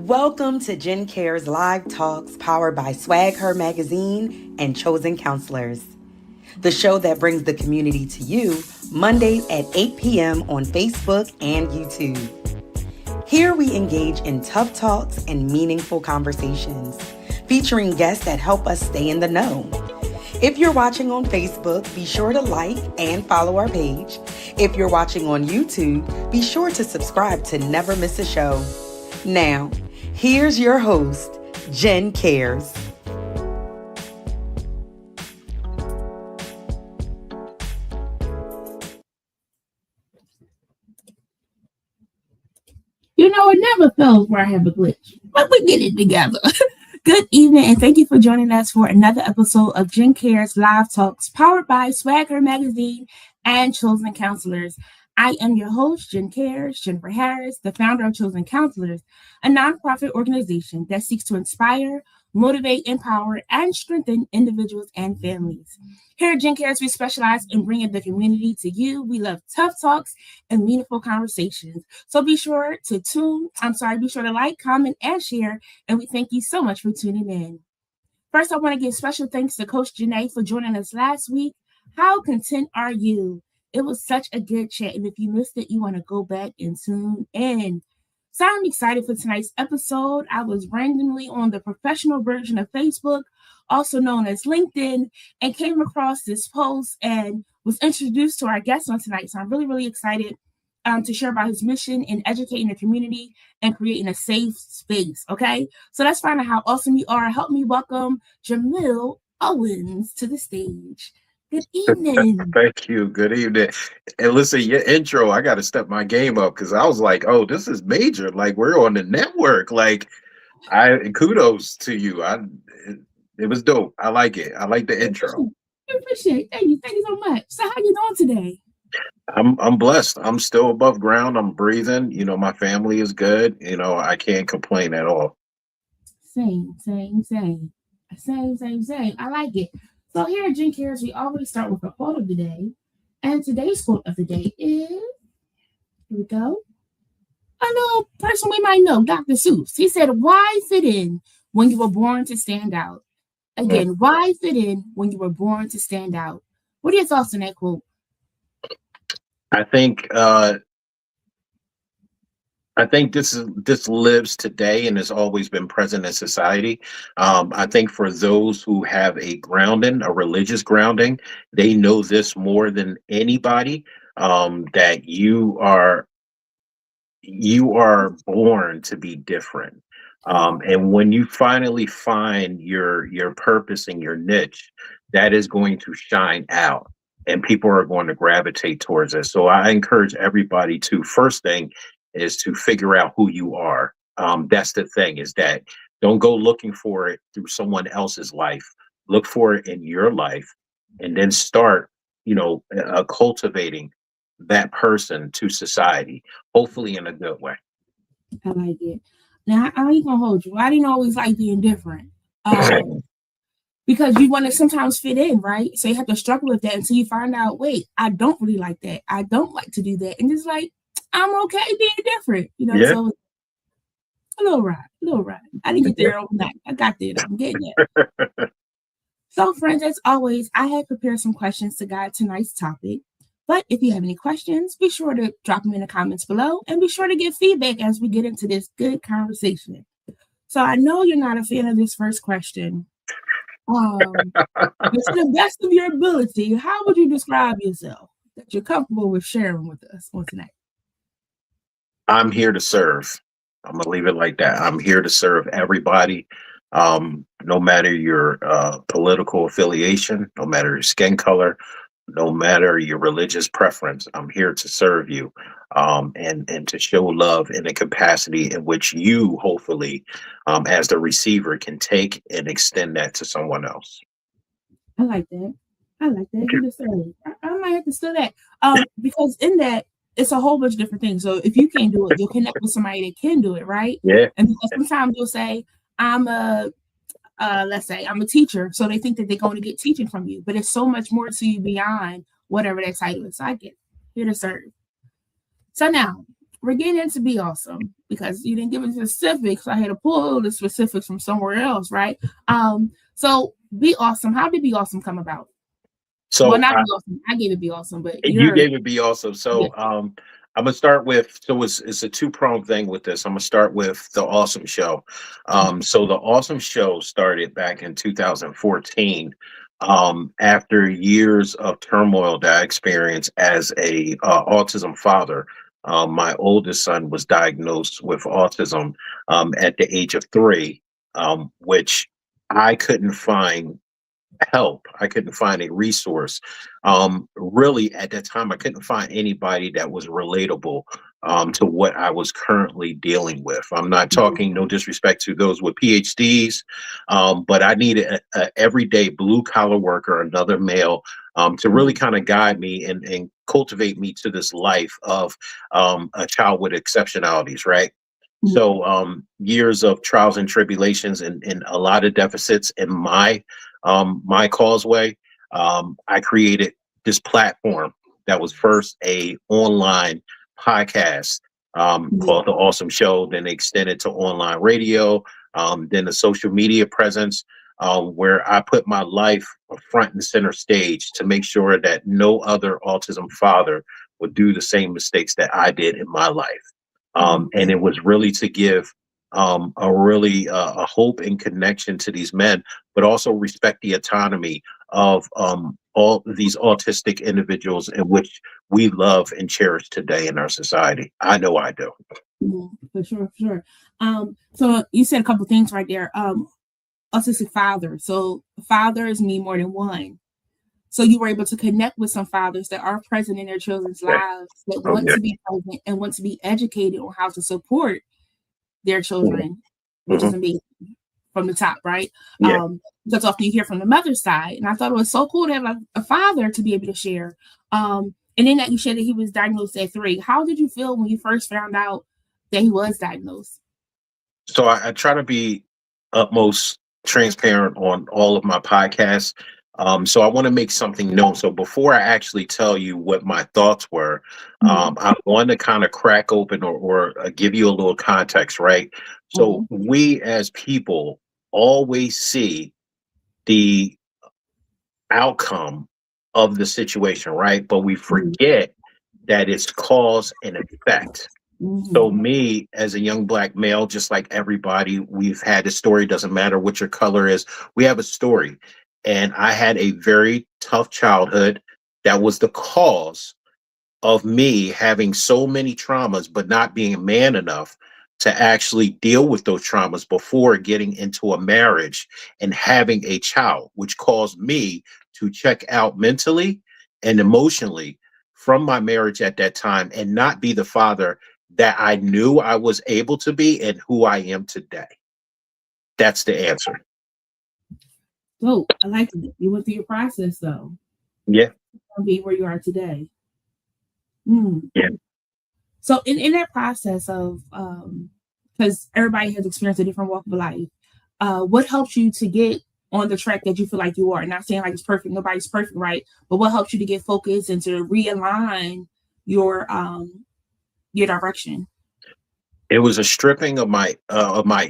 Welcome to Jen Care's Live Talks powered by Swag Her Magazine and Chosen Counselors, the show that brings the community to you Mondays at 8 p.m. on Facebook and YouTube. Here we engage in tough talks and meaningful conversations, featuring guests that help us stay in the know. If you're watching on Facebook, be sure to like and follow our page. If you're watching on YouTube, be sure to subscribe to never miss a show. Now, here's your host, Jen Cares. You know, it never fails where I have a glitch, but we get it together. Good evening, and thank you for joining us for another episode of Jen Cares Live Talks, powered by Swag Her Magazine and Chosen Counselors. I am your host, Jen Cares, Jennifer Harris, the founder of Chosen Counselors, a nonprofit organization that seeks to inspire, motivate, empower, and strengthen individuals and families. Here at Jen Cares, we specialize in bringing the community to you. We love tough talks and meaningful conversations. So be sure to like, comment, and share. And we thank you so much for tuning in. First, I want to give special thanks to Coach Janae for joining us last week. How content are you? It was such a good chat. And if you missed it, you want to go back and tune in. So I'm excited for tonight's episode. I was randomly on the professional version of Facebook, also known as LinkedIn, and came across this post and was introduced to our guest on tonight. So I'm really, really excited to share about his mission in educating the community and creating a safe space. Okay, so let's find out how awesome you are. Help me welcome Jamiel Owens to the stage. Good evening. Thank you. Good evening. And listen, your intro, I got to step my game up because I was like, oh, this is major. Like, we're on the network. Like, kudos to you. It was dope. I like it. I like the intro. I appreciate it. Thank you. Thank you so much. So how you doing today? I'm blessed. I'm still above ground. I'm breathing. You know, my family is good. You know, I can't complain at all. Same. I like it. So here at Jen Cares, we always start with a quote of the day. And today's quote of the day is, here we go. A little person we might know, Dr. Seuss. He said, why fit in when you were born to stand out? Again, why fit in when you were born to stand out? What are your thoughts on that quote? I think this lives today and has always been present in society. I think for those who have a grounding, a religious grounding, they know this more than anybody, that you are born to be different. And when you finally find your purpose and your niche, that is going to shine out and people are going to gravitate towards it. So I encourage everybody to, first thing is to figure out who you are. That's the thing, is that don't go looking for it through someone else's life. Look for it in your life and then start, cultivating that person to society, hopefully in a good way. I like it. Now, I ain't gonna hold you. I didn't always like being different. Because you want to sometimes fit in, right? So you have to struggle with that until you find out, wait, I don't really like that. I don't like to do that. And it's like, I'm okay being different, Yeah. So a little ride. I didn't get there overnight. I got there. I'm getting there. So, friends, as always, I have prepared some questions to guide tonight's topic. But if you have any questions, be sure to drop them in the comments below and be sure to give feedback as we get into this good conversation. So I know you're not a fan of this first question. To the best of your ability, how would you describe yourself that you're comfortable with sharing with us on tonight? I'm here to serve. I'm going to leave it like that. I'm here to serve everybody, no matter your political affiliation, no matter your skin color, no matter your religious preference. I'm here to serve you, and to show love in a capacity in which you, hopefully, as the receiver, can take and extend that to someone else. I like that. You deserve. I might have to steal that, because in that, it's a whole bunch of different things. So if you can't do it, you'll connect with somebody that can do it, right? Yeah. And because sometimes you'll say, let's say I'm a teacher, so they think that they're going to get teaching from you, but it's so much more to you beyond whatever that title is. So I get here to serve. So now, we're getting into Be Awesome because you didn't give us specifics. I had to pull the specifics from somewhere else, right? So Be Awesome. How did Be Awesome come about? Well, So not Be Awesome. I gave it Be Awesome, but you gave it Be Awesome. Yeah. So I'm gonna start with, so it's a two-pronged thing with this. I'm gonna start with the Awesome Show. So the Awesome Show started back in 2014, after years of turmoil that I experienced as a autism father. My oldest son was diagnosed with autism at the age of 3, which I couldn't find help. I couldn't find a resource. Really, at that time, I couldn't find anybody that was relatable to what I was currently dealing with. I'm not talking, no disrespect to those with PhDs, but I needed a everyday blue collar worker, another male, to really kind of guide me and cultivate me to this life of a child with exceptionalities, right? So years of trials and tribulations and a lot of deficits in my causeway. I created this platform that was first a online podcast called The Awesome Show, then extended to online radio, then a social media presence where I put my life front and center stage to make sure that no other autism father would do the same mistakes that I did in my life. And it was really to give a really a hope and connection to these men, but also respect the autonomy of all these autistic individuals in which we love and cherish today in our society. I know I do. For sure, for sure. So you said a couple things right there. Autistic father. So fathers mean more than one. So you were able to connect with some fathers that are present in their children's Yeah. lives that Oh, want yeah. to be present and want to be educated on how to support their children, which is amazing from the top, right? Yeah. Because often you hear from the mother's side, and I thought it was so cool to have like a father to be able to share. And then that you shared that he was diagnosed at 3. How did you feel when you first found out that he was diagnosed? So I try to be utmost transparent on all of my podcasts. So I want to make something known. So before I actually tell you what my thoughts were, I want to kind of crack open or give you a little context, right? So we as people always see the outcome of the situation, right? But we forget that it's cause and effect. So me as a young black male, just like everybody, we've had a story, doesn't matter what your color is, we have a story. And I had a very tough childhood that was the cause of me having so many traumas, but not being man enough to actually deal with those traumas before getting into a marriage and having a child, which caused me to check out mentally and emotionally from my marriage at that time and not be the father that I knew I was able to be and who I am today. That's the answer. So I like it. You went through your process though. Yeah. To be where you are today. Yeah. So in that process of because everybody has experienced a different walk of life, what helps you to get on the track that you feel like you are? Not saying like it's perfect, nobody's perfect, right? But what helps you to get focused and to realign your direction? It was a stripping of my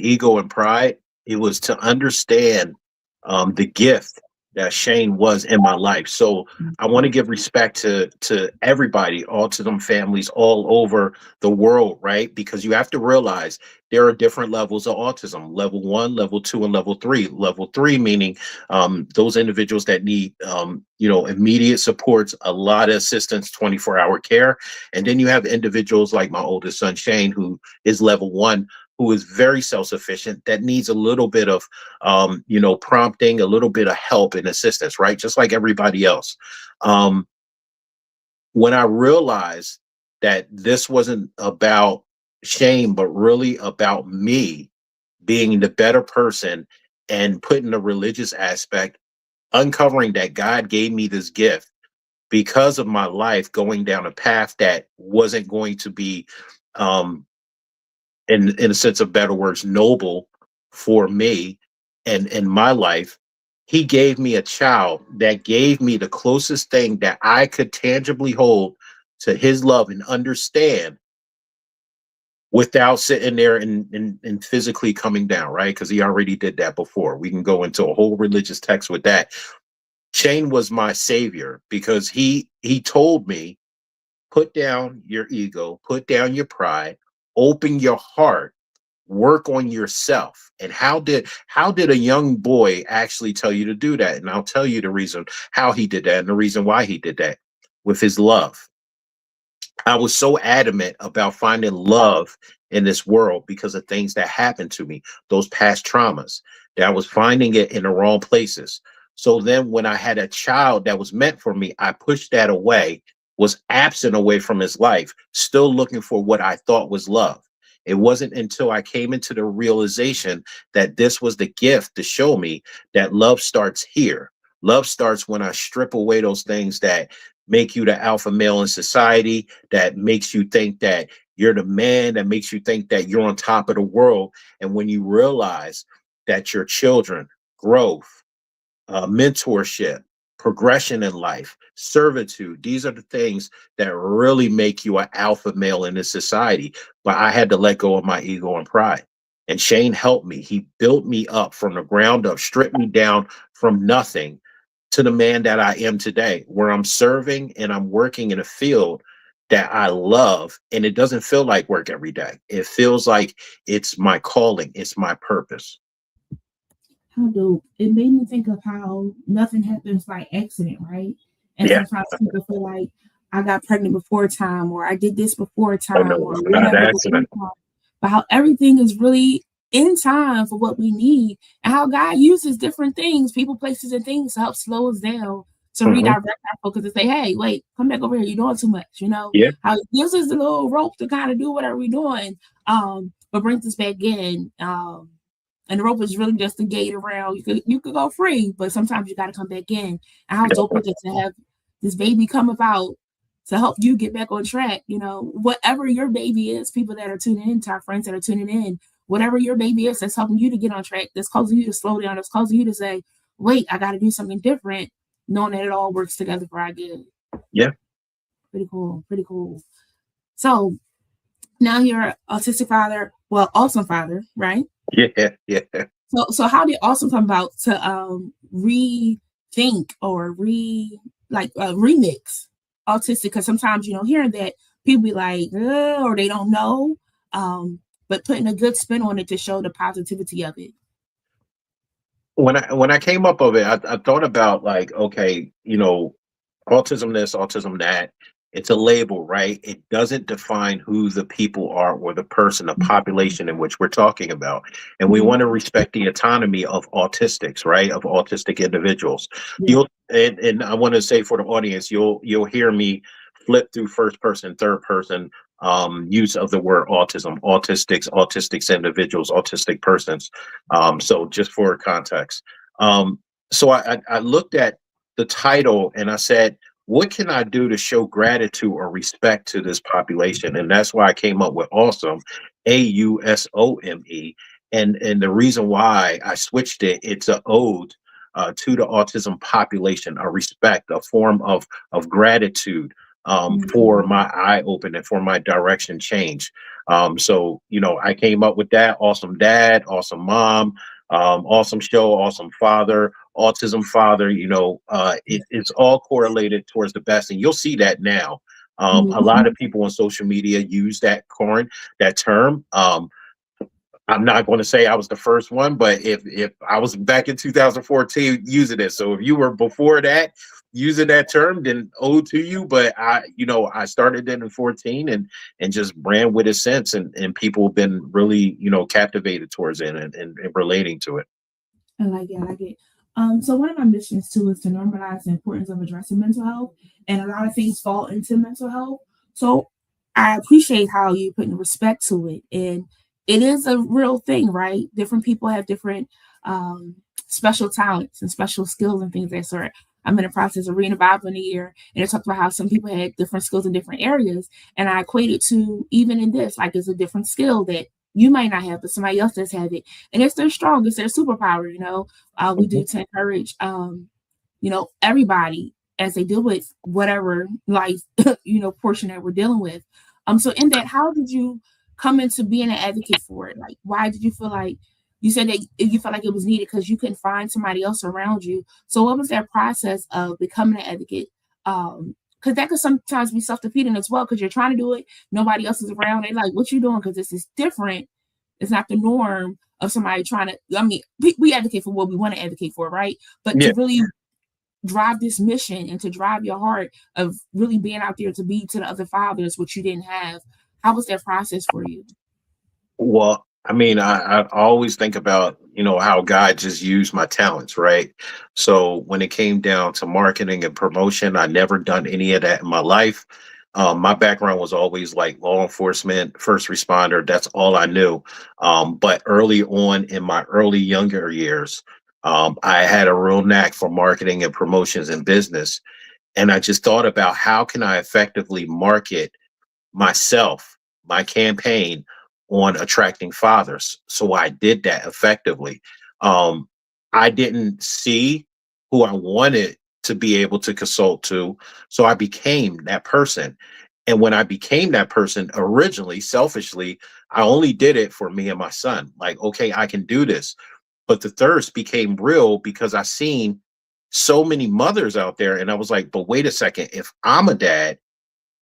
ego and pride. It was to understand the gift that Shane was in my life. So I want to give respect to everybody, autism families all over the world, right? Because you have to realize there are different levels of autism: level 1, level 2, and level 3. Level 3 meaning those individuals that need immediate supports, a lot of assistance, 24-hour care. And then you have individuals like my oldest son Shane, who is level 1, who is very self-sufficient, that needs a little bit of prompting, a little bit of help and assistance, right? Just like everybody else. When I realized that this wasn't about shame, but really about me being the better person and putting the religious aspect, uncovering that God gave me this gift because of my life going down a path that wasn't going to be in a sense of better words, noble for me and in my life. He gave me a child that gave me the closest thing that I could tangibly hold to his love and understand without sitting there and physically coming down, right? Because he already did that before. We can go into a whole religious text with that. Shane was my savior because he told me, put down your ego, put down your pride, open your heart, work on yourself. And how did a young boy actually tell you to do that? And I'll tell you the reason how he did that and the reason why he did that, with his love. I was so adamant about finding love in this world because of things that happened to me, those past traumas, that I was finding it in the wrong places. So then when I had a child that was meant for me, I pushed that away, was absent away from his life, still looking for what I thought was love. It wasn't until I came into the realization that this was the gift to show me that love starts here. Love starts when I strip away those things that make you the alpha male in society, that makes you think that you're the man, that makes you think that you're on top of the world. And when you realize that your children, growth, mentorship, progression in life, servitude. These are the things that really make you an alpha male in this society. But I had to let go of my ego and pride. And Shane helped me. He built me up from the ground up, stripped me down from nothing to the man that I am today, where I'm serving and I'm working in a field that I love. And it doesn't feel like work every day. It feels like it's my calling, it's my purpose. How dope. It made me think of how nothing happens by accident, right? And Yeah, sometimes people feel like I got pregnant before time, or I did this before I time, know or it's not an whatever before accident. time. But how everything is really in time for what we need, and how God uses different things, people, places, and things to help slow us down, to Mhm. redirect our focus and say, hey, wait, come back over here. You're doing too much. Yeah, How He gives us a little rope to kind of do whatever we're doing, but brings us back in. And the rope is really just a gate around. You could go free, but sometimes you got to come back in. And how dope is it to have this baby come about to help you get back on track? Whatever your baby is, people that are tuning in, to our friends that are tuning in, whatever your baby is that's helping you to get on track, that's causing you to slow down, that's causing you to say, wait, I got to do something different, knowing that it all works together for our good. yeah, Pretty cool. Pretty cool. So now you're an autistic father, well, awesome father, right? yeah, yeah. So how did Awesome come about to rethink or remix autistic? Because sometimes hearing that, people be like, "Ugh," or they don't know, um, but putting a good spin on it to show the positivity of it. When I came up of it, I thought about, like, okay, autism this, autism that. It's a label, right? It doesn't define who the people are or the person, the population in which we're talking about. And we Mhm. want to respect the autonomy of autistics, right? Of autistic individuals. Yeah. And I want to say for the audience, you'll hear me flip through first person, third person use of the word autism, autistics individuals, autistic persons. So just for context. So I looked at the title and I said, what can I do to show gratitude or respect to this population? And that's why I came up with Awesome, AUSOME. And the reason why I switched it, it's an ode to the autism population, a respect, a form of gratitude for Mhm. my eye opening, for my direction change. So, I came up with that. Awesome dad, awesome mom, awesome show, awesome father, autism father. It's all correlated towards the best, and you'll see that now. A lot Mhm. of people on social media use that term. I'm not going to say I was the first one, but if I was back in 2014 using it, so if you were before that using that term, then ode to you. But I started it in 14 and just ran with it since, and people have been really captivated towards it and relating to it. I like it. I like it. So one of my missions too is to normalize the importance of addressing mental health, and a lot of things fall into mental health. So I appreciate how you putting respect to it, and it is a real thing, right? Different people have different special talents and special skills and things of that sort. I'm in the process of reading a Bible in a year, and it talked about how some people had different skills in different areas, and I equated to even in this, like it's a different skill that you might not have, but somebody else does have it, and it's their strong, it's their superpower. We Mhm. do to encourage, everybody as they deal with whatever life, portion that we're dealing with. So in that, how did you come into being an advocate for it? Like, why did you feel like you said that you felt like it was needed because you couldn't find somebody else around you? So what was that process of becoming an advocate? Because that could sometimes be self-defeating as well, because you're trying to do it, nobody else is around. They're like, what you doing? Because this is different. It's not the norm of somebody trying to, I mean, we advocate for what we want to advocate for, right? But Yeah. to really drive this mission and to drive your heart of really being out there to be to the other fathers, which you didn't have, how was that process for you? Well, I mean, I always think about, how God just used my talents, right? So when it came down to marketing and promotion, I never done any of that in my life. My background was always like law enforcement, first responder. That's all I knew. But early on in my early younger years, I had a real knack for marketing and promotions and business. And I just thought about how can I effectively market myself, my campaign on attracting fathers. So I did that effectively. Um, I didn't see who I wanted to be able to consult to. So I became that person. And when I became that person, originally, selfishly, I only did it for me and my son. Like, okay, I can do this. But the thirst became real because I seen so many mothers out there. And I was like, but wait a second, if I'm a dad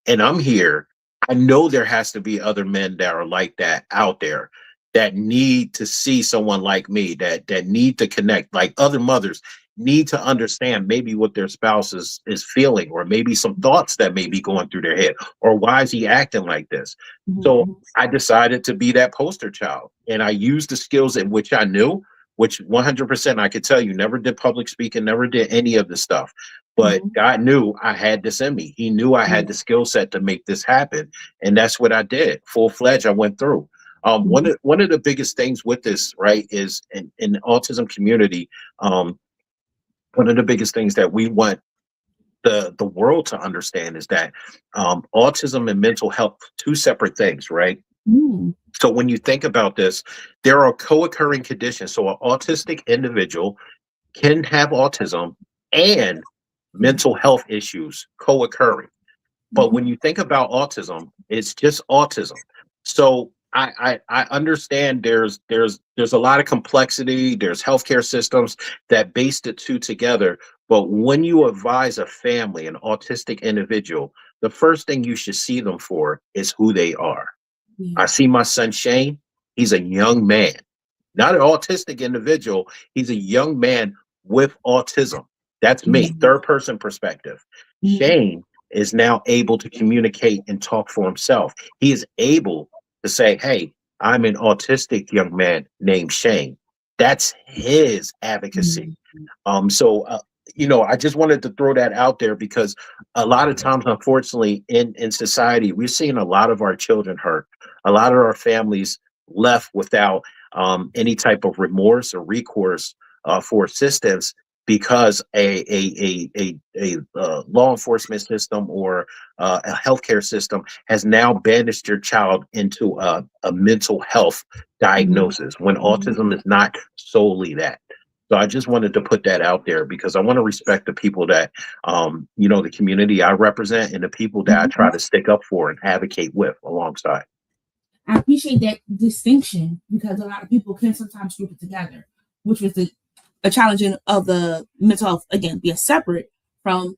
and I'm here, I know there has to be other men that are like that out there that need to see someone like me, that need to connect, like other mothers need to understand maybe what their spouse is feeling, or maybe some thoughts that may be going through their head, or why is he acting like this? So Mm-hmm. I decided to be that poster child, and I used the skills in which I knew, which 100% I could tell you never did public speaking, never did any of the stuff. But Mm-hmm. God knew I had this in me. He knew I had the skill set to make this happen. And that's what I did. Full fledged, I went through. Mm-hmm. One of the biggest things with this, right, is in the autism community, one of the biggest things that we want the world to understand is that autism and mental health, two separate things, right? Mm-hmm. So when you think about this, there are co-occurring conditions. So an autistic individual can have autism and mental health issues co-occurring. But when you think about autism, it's just autism. So I understand there's a lot of complexity. There's healthcare systems that base the two together. But when you advise a family, an autistic individual, the first thing you should see them for is who they are. Yeah. I see my son Shane. He's a young man, not an autistic individual. He's a young man with autism. That's me, Mm-hmm. third person perspective. Mm-hmm. Shane is now able to communicate and talk for himself. He is able to say, hey, I'm an autistic young man named Shane. That's his advocacy. So I just wanted to throw that out there because a lot of times, unfortunately, in society, we're seeing a lot of our children hurt, a lot of our families left without any type of remorse or recourse for assistance because a law enforcement system or a healthcare system has now banished your child into a mental health diagnosis when autism is not solely that. So I just wanted to put that out there because I want to respect the people that, the community I represent and the people that I try to stick up for and advocate with alongside. I appreciate that distinction because a lot of people can sometimes group it together, which was a challenge of the mental health, again, being separate from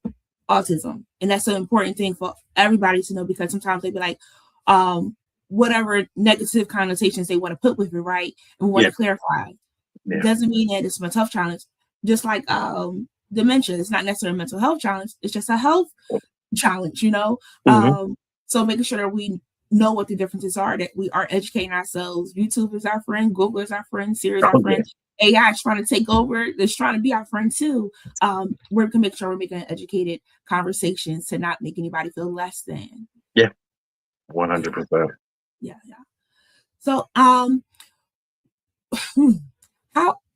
autism. And that's an important thing for everybody to know because sometimes they be like, whatever negative connotations they want to put with it, right? And we want to clarify. Yeah. Doesn't mean that it's a mental health challenge. Just like dementia, it's not necessarily a mental health challenge. It's just a health challenge, So making sure that we know what the differences are, that we are educating ourselves. YouTube is our friend, Google is our friend, Siri is our friend. AI is trying to take over. It's trying to be our friend too. We can make sure we're making educated conversations to not make anybody feel less than. Yeah, 100%. Yeah. So,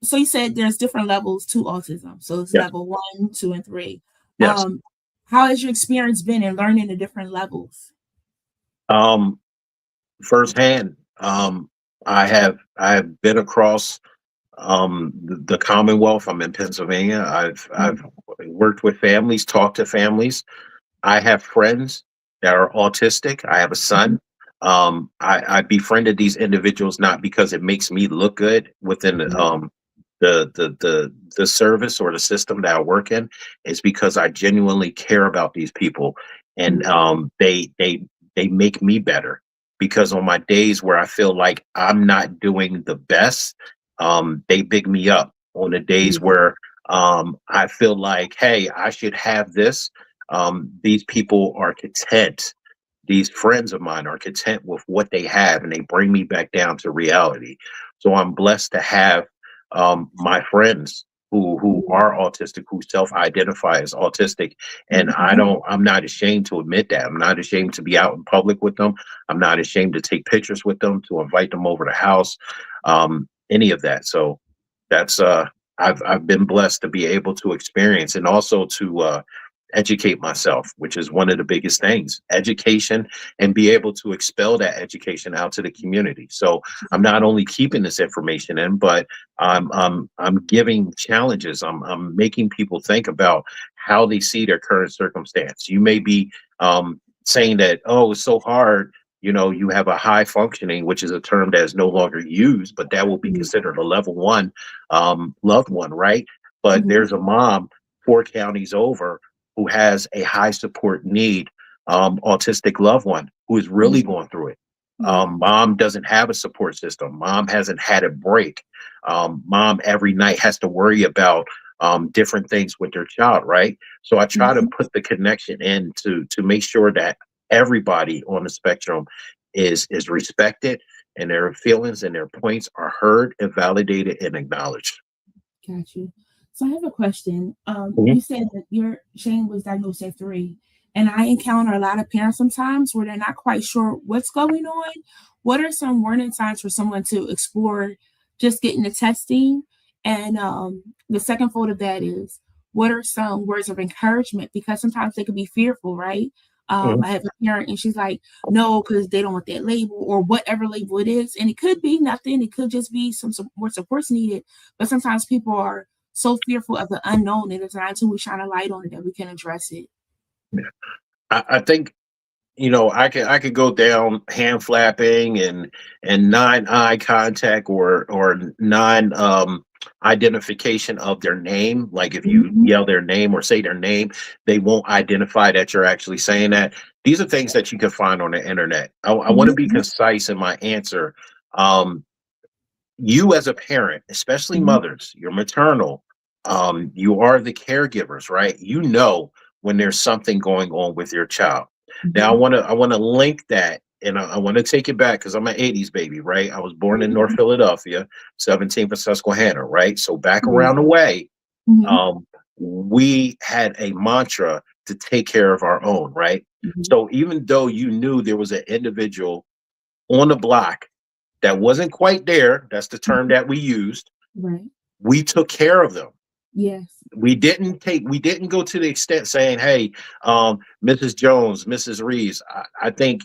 so you said there's different levels to autism. So it's level 1, 2, and 3. Yes. How has your experience been in learning the different levels? Firsthand, I have been across the Commonwealth. I'm in Pennsylvania. I've worked with families, talked to families. I have friends that are autistic. I have a son. I befriended these individuals not because it makes me look good within the service or the system that I work in. It's because I genuinely care about these people, and they make me better. Because on my days where I feel like I'm not doing the best, they big me up. On the days where I feel like, hey, I should have this, these people are content. These friends of mine are content with what they have, and they bring me back down to reality. So I'm blessed to have my friends who are autistic, who self-identify as autistic, and I'm not ashamed to admit that. I'm not ashamed to be out in public with them. I'm not ashamed to take pictures with them, to invite them over the house, any of that. So that's I've been blessed to be able to experience, and also to educate myself, which is one of the biggest things, education, and be able to expel that education out to the community. So I'm not only keeping this information in, but I'm giving challenges. I'm making people think about how they see their current circumstance. You may be saying that, oh, it's so hard. You have a high functioning, which is a term that is no longer used, but that will be considered a level one loved one, right? But there's a mom 4 counties over who has a high support need, autistic loved one who is really going through it. Mom doesn't have a support system. Mom hasn't had a break. Mom every night has to worry about different things with their child, right? So I try to put the connection in to make sure that everybody on the spectrum is respected, and their feelings and their points are heard and validated and acknowledged. Got you. So I have a question. Mhm. You said that your Shane was diagnosed at 3, and I encounter a lot of parents sometimes where they're not quite sure what's going on. What are some warning signs for someone to explore just getting the testing? And the second fold of that is, what are some words of encouragement? Because sometimes they can be fearful, right? Mhm. I have a parent and she's like, no, because they don't want that label or whatever label it is. And it could be nothing. It could just be some more supports needed. But sometimes people are so fearful of the unknown, and it's not until we shine a light on it that we can address it. I think I could go down hand flapping and non eye contact, or non identification of their name. Like if you Mhm, yell their name or say their name, they won't identify that you're actually saying that. These are things that you can find on the internet. I want to mhm, be concise in my answer. Um, you as a parent, especially mhm, mothers, you're maternal, you are the caregivers, right? When there's something going on with your child. Now mhm, I want to link that, and I want to take it back because I'm an 80s baby, right? I was born in North mhm, Philadelphia, 17th and Susquehanna, right? So back mhm, around the way, mhm, um, we had a mantra to take care of our own, right? mhm, So even though you knew there was an individual on the block that wasn't quite there, that's the term mhm. that we used, Right. we took care of them. Yes. We didn't go to the extent saying, hey, Mrs. Jones, Mrs. Reeves, I think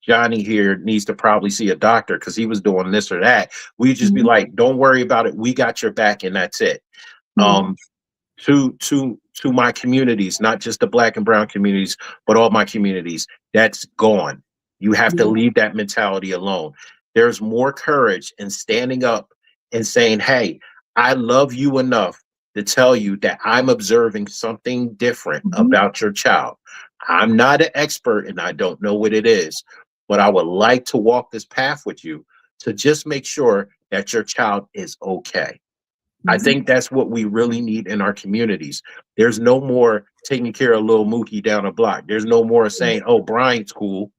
Johnny here needs to probably see a doctor because he was doing this or that. We'd just be Mhm. like, don't worry about it, we got your back, and that's it. Yeah. um to my communities, not just the black and brown communities, but all my communities, that's gone. You have to Yeah. leave that mentality alone. There's more courage in standing up and saying, hey, I love you enough to tell you that I'm observing something different Mhm, about your child. I'm not an expert and I don't know what it is, but I would like to walk this path with you to just make sure that your child is okay. I mhm, think that's what we really need in our communities. There's no more taking care of little Mookie down the block. There's no more yeah, saying, oh, Brian's cool,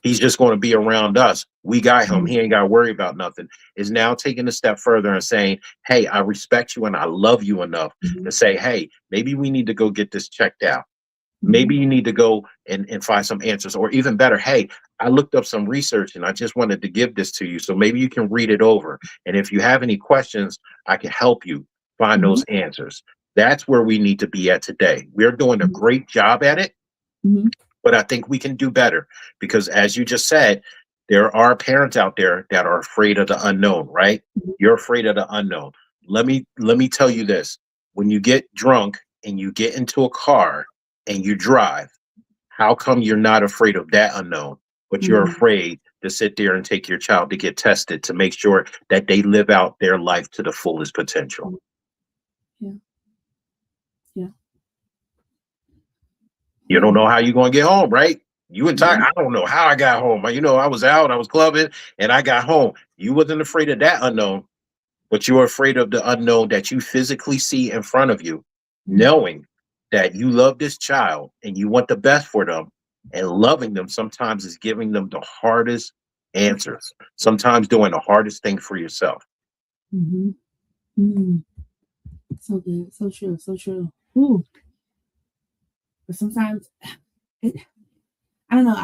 he's just going to be around us. We got him. mhm, He ain't got to worry about nothing. Is now taking a step further and saying, hey, I respect you and I love you enough mhm, to say, hey, maybe we need to go get this checked out. mhm, Maybe you need to go and find some answers, or even better, hey, I looked up some research and I just wanted to give this to you. So maybe you can read it over. And if you have any questions, I can help you find mhm, those answers. That's where we need to be at today. We're doing a mhm, great job at it, mhm, but I think we can do better because, as you just said, there are parents out there that are afraid of the unknown, right? mhm, You're afraid of the unknown. Let me tell you this. When you get drunk and you get into a car and you drive, how come you're not afraid of that unknown? but you're Mhm. afraid to sit there and take your child to get tested to make sure that they live out their life to the fullest potential. Yeah. Yeah. You don't Hmm. know how you're going to get home, right? You and Ty, Yeah. I don't know how I got home. I was out, I was clubbing, and I got home. You wasn't afraid of that unknown, but you're afraid of the unknown that you physically see in front of you, Mhm. knowing that you love this child and you want the best for them. And loving them sometimes is giving them the hardest answers, sometimes doing the hardest thing for yourself. Mhm. Mm. So good. So true. So true. Ooh. But sometimes it, I don't know.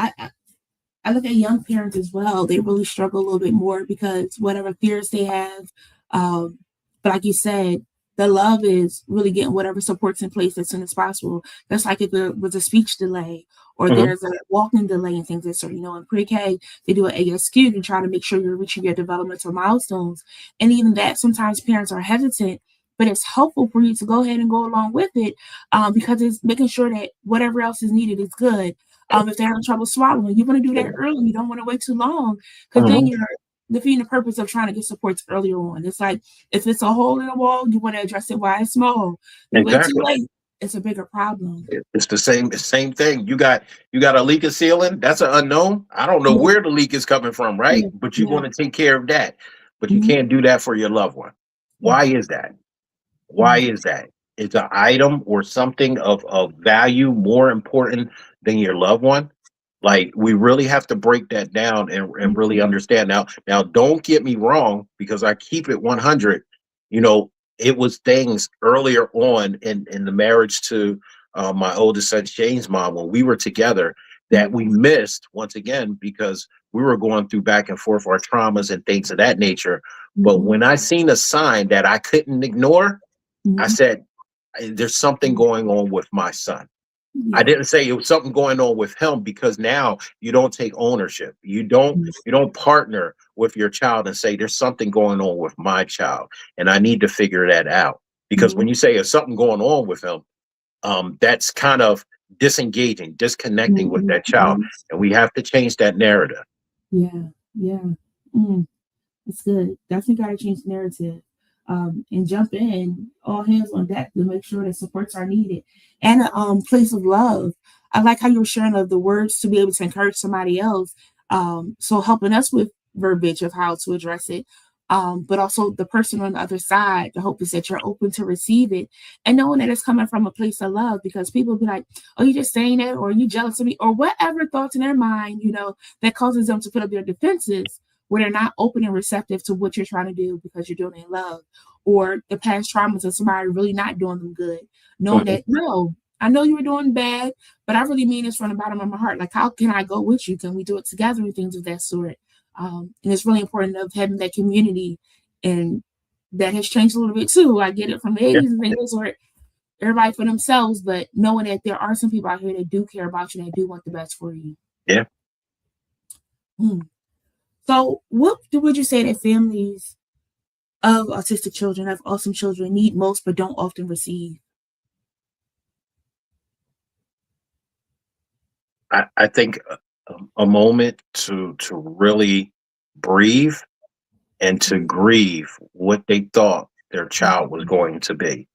I look at young parents as well. They really struggle a little bit more because whatever fears they have. Um, but like you said, the love is really getting whatever supports in place as soon as possible. That's like if there was a speech delay or Mhm. there's a walking delay and things like that. In pre-K, they do an ASQ to try to make sure you're reaching your developmental milestones. And even that, sometimes parents are hesitant, but it's helpful for you to go ahead and go along with it because it's making sure that whatever else is needed is good. If they're having trouble swallowing, you want to do that early. You don't want to wait too long because then Mhm. you're defeating the purpose of trying to get supports earlier on. It's like if it's a hole in the wall, you want to address it while it's small. You wait too Exactly. late, it's a bigger problem. It's the same thing. You got a leak of ceiling. That's an unknown. I don't know Yeah, where the leak is coming from, right? yeah, But you yeah, want to take care of that. But you mhm, can't do that for your loved one. yeah, Why is that? Why mhm, is that? Is an item or something of value more important than your loved one? Like we really have to break that down and really mhm, understand. Now don't get me wrong, because I keep it 100. You know, it was things earlier on in the marriage to my oldest son Shane's mom when we were together that mhm, we missed once again because we were going through back and forth our traumas and things of that nature. But mhm, when I seen a sign that I couldn't ignore, I mhm, said, there's something mhm. going on with my son. I Yeah. didn't say it was something going on with him because now you don't take ownership. You don't partner with your child and say there's something going on with my child and I need to figure that out. Because when Mhm, you say there's something going on with him, that's kind of disengaging, disconnecting with mhm, that child. mhm. And we have to change that narrative. Yeah, yeah. Mm. It's good. Definitely got to change the narrative and jump in all hands on deck to make sure that supports are needed and a place of love. I like how you were sharing of the words to be able to encourage somebody else. So helping us with verbiage of how to address it. But also the person on the other side, the hope is that you're open to receive it and knowing that it's coming from a place of love because people be like, oh, you just saying that or you jealous of me or whatever thoughts in their mind, that causes them to put up their defenses where they're not open and receptive to what you're trying to do because you're doing it in love, or the past traumas of somebody really not doing them good, knowing Mhm. that no, I know you were doing bad, but I really mean this from the bottom of my heart. Like, how can I go with you? Can we do it together and things of that sort? And it's really important of having that community, and that has changed a little bit too. I get it from the Yeah, 80s and things where everybody for themselves, but knowing that there are some people out here that do care about you, that do want the best for you. yeah. Hmm. So, would you say that families of autistic children, of awesome children, need most but don't often receive? I think a moment to really breathe and to grieve what they thought their child was Mhm, going to be.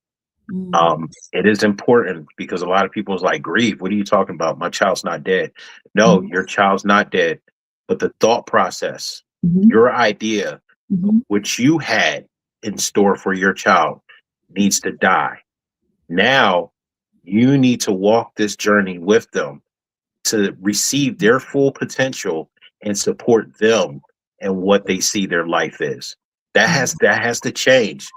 mm, It is important because a lot of people's like, grieve. What are you talking about? My child's not dead. No, mhm, your child's not dead. But the thought process, mhm, your idea, mhm, which you had in store for your child, needs to die. Now you need to walk this journey with them to receive their full potential and support them and what they see their life is. That mhm, has that has to change.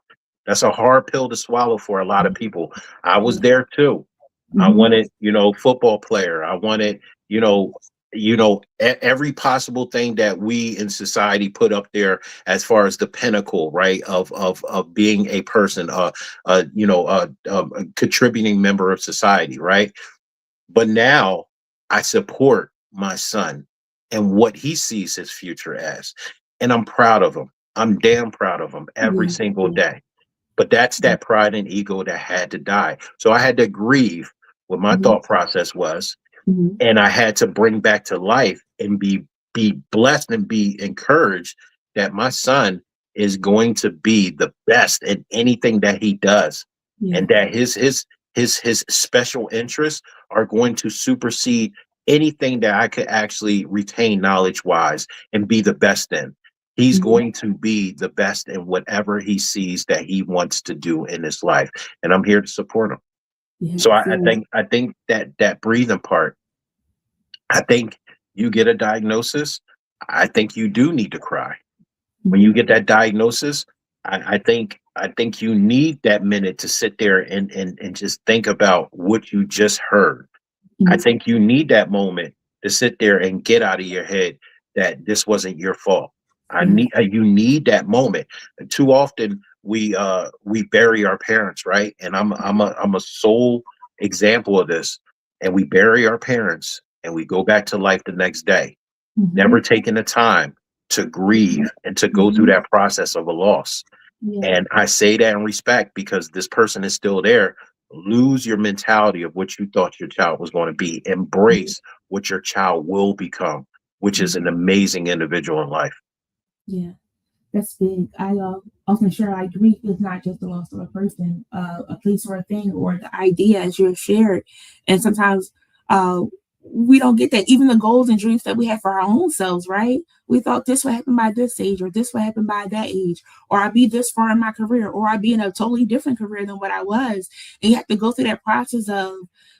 That's a hard pill to swallow for a lot of people. I was yeah, there too. I mhm, wanted, football player. I wanted, every possible thing that we in society put up there as far as the pinnacle, right, of being a person, a contributing member of society, right? But now I support my son and what he sees his future as. And I'm proud of him. I'm damn proud of him every yeah, single yeah, day. But that's yeah, that pride and ego that had to die. So I had to grieve what my mhm, thought process was. mhm, And I had to bring back to life and be blessed and be encouraged that my son is going to be the best in anything that he does, Yeah. and that his special interests are going to supersede anything that I could actually retain knowledge wise and be the best in. He's Mhm. going to be the best in whatever he sees that he wants to do in his life, and I'm here to support him. Yeah. So So, I think that that breathing part, I think you get a diagnosis, I think you do need to cry. When you mhm, get that diagnosis, I think you need that minute to sit there and just think about what you just heard. I mhm, think you need that moment to sit there and get out of your head that this wasn't your fault. yeah. You need that moment. And too often we bury our parents, right? And I'm a sole example of this. And we bury our parents and we go back to life the next day, never Mhm, taking the time to mhm, grieve and to go through mhm. that process of a loss. Yeah. And I say that in respect because this person is still there. Lose your mentality of what you thought your child was going to be. Mhm, Embrace what your child will become, which is mhm. an amazing individual in life. Yeah. That's big. I often share like grief is not just the loss of a person, a place or a thing or the idea as you're shared. And sometimes uh, we don't get that. Even the goals and dreams that we have for our own selves, right? We thought this would happen by this age, or this would happen by that age, or I'd be this far in my career, or I'd be in a totally different career than what I was. And you have to go through that process of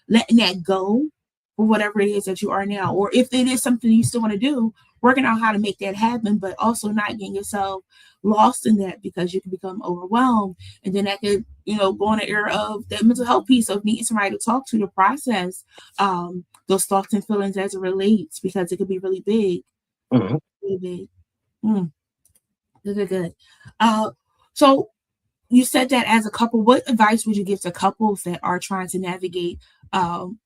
letting that go for whatever it is that you are now. Or if it is something you still want to do, working out how to make that happen, but also not getting yourself lost in that because you can become overwhelmed. And then that could, go in the era of that mental health piece of needing somebody to talk to process those thoughts and feelings as it relates because it could be really big, Mhm. really big. Mm, good, good, good. Uh, so you said that as a couple, what advice would you give to couples that are trying to navigate um,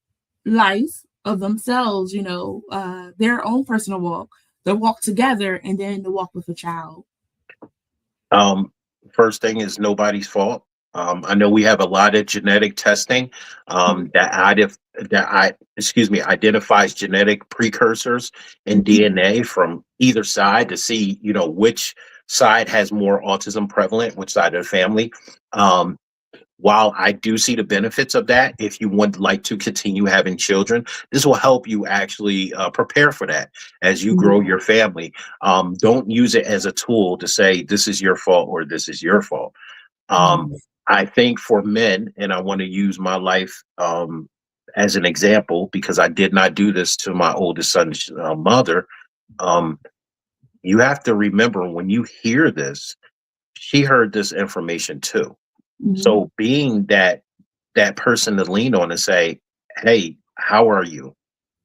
life of themselves, their own personal walk, the walk together, and then the walk with a child? Um, First thing is nobody's fault. I know we have a lot of genetic testing Mhm, excuse me, identifies genetic precursors in mhm, DNA from either side to see, which side has more autism prevalent, which side of the family. Um, while I do see the benefits of that, if you would like to continue having children, this will help you actually prepare for that as you mhm, grow your family. Don't use it as a tool to say this is your fault or this is your fault. Um, yes, I think for men, and I want to use my life as an example because I did not do this to my oldest son's mother. Um, you have to remember when you hear this, she heard this information too. mhm, So being that person to lean on and say, "Hey, how are you?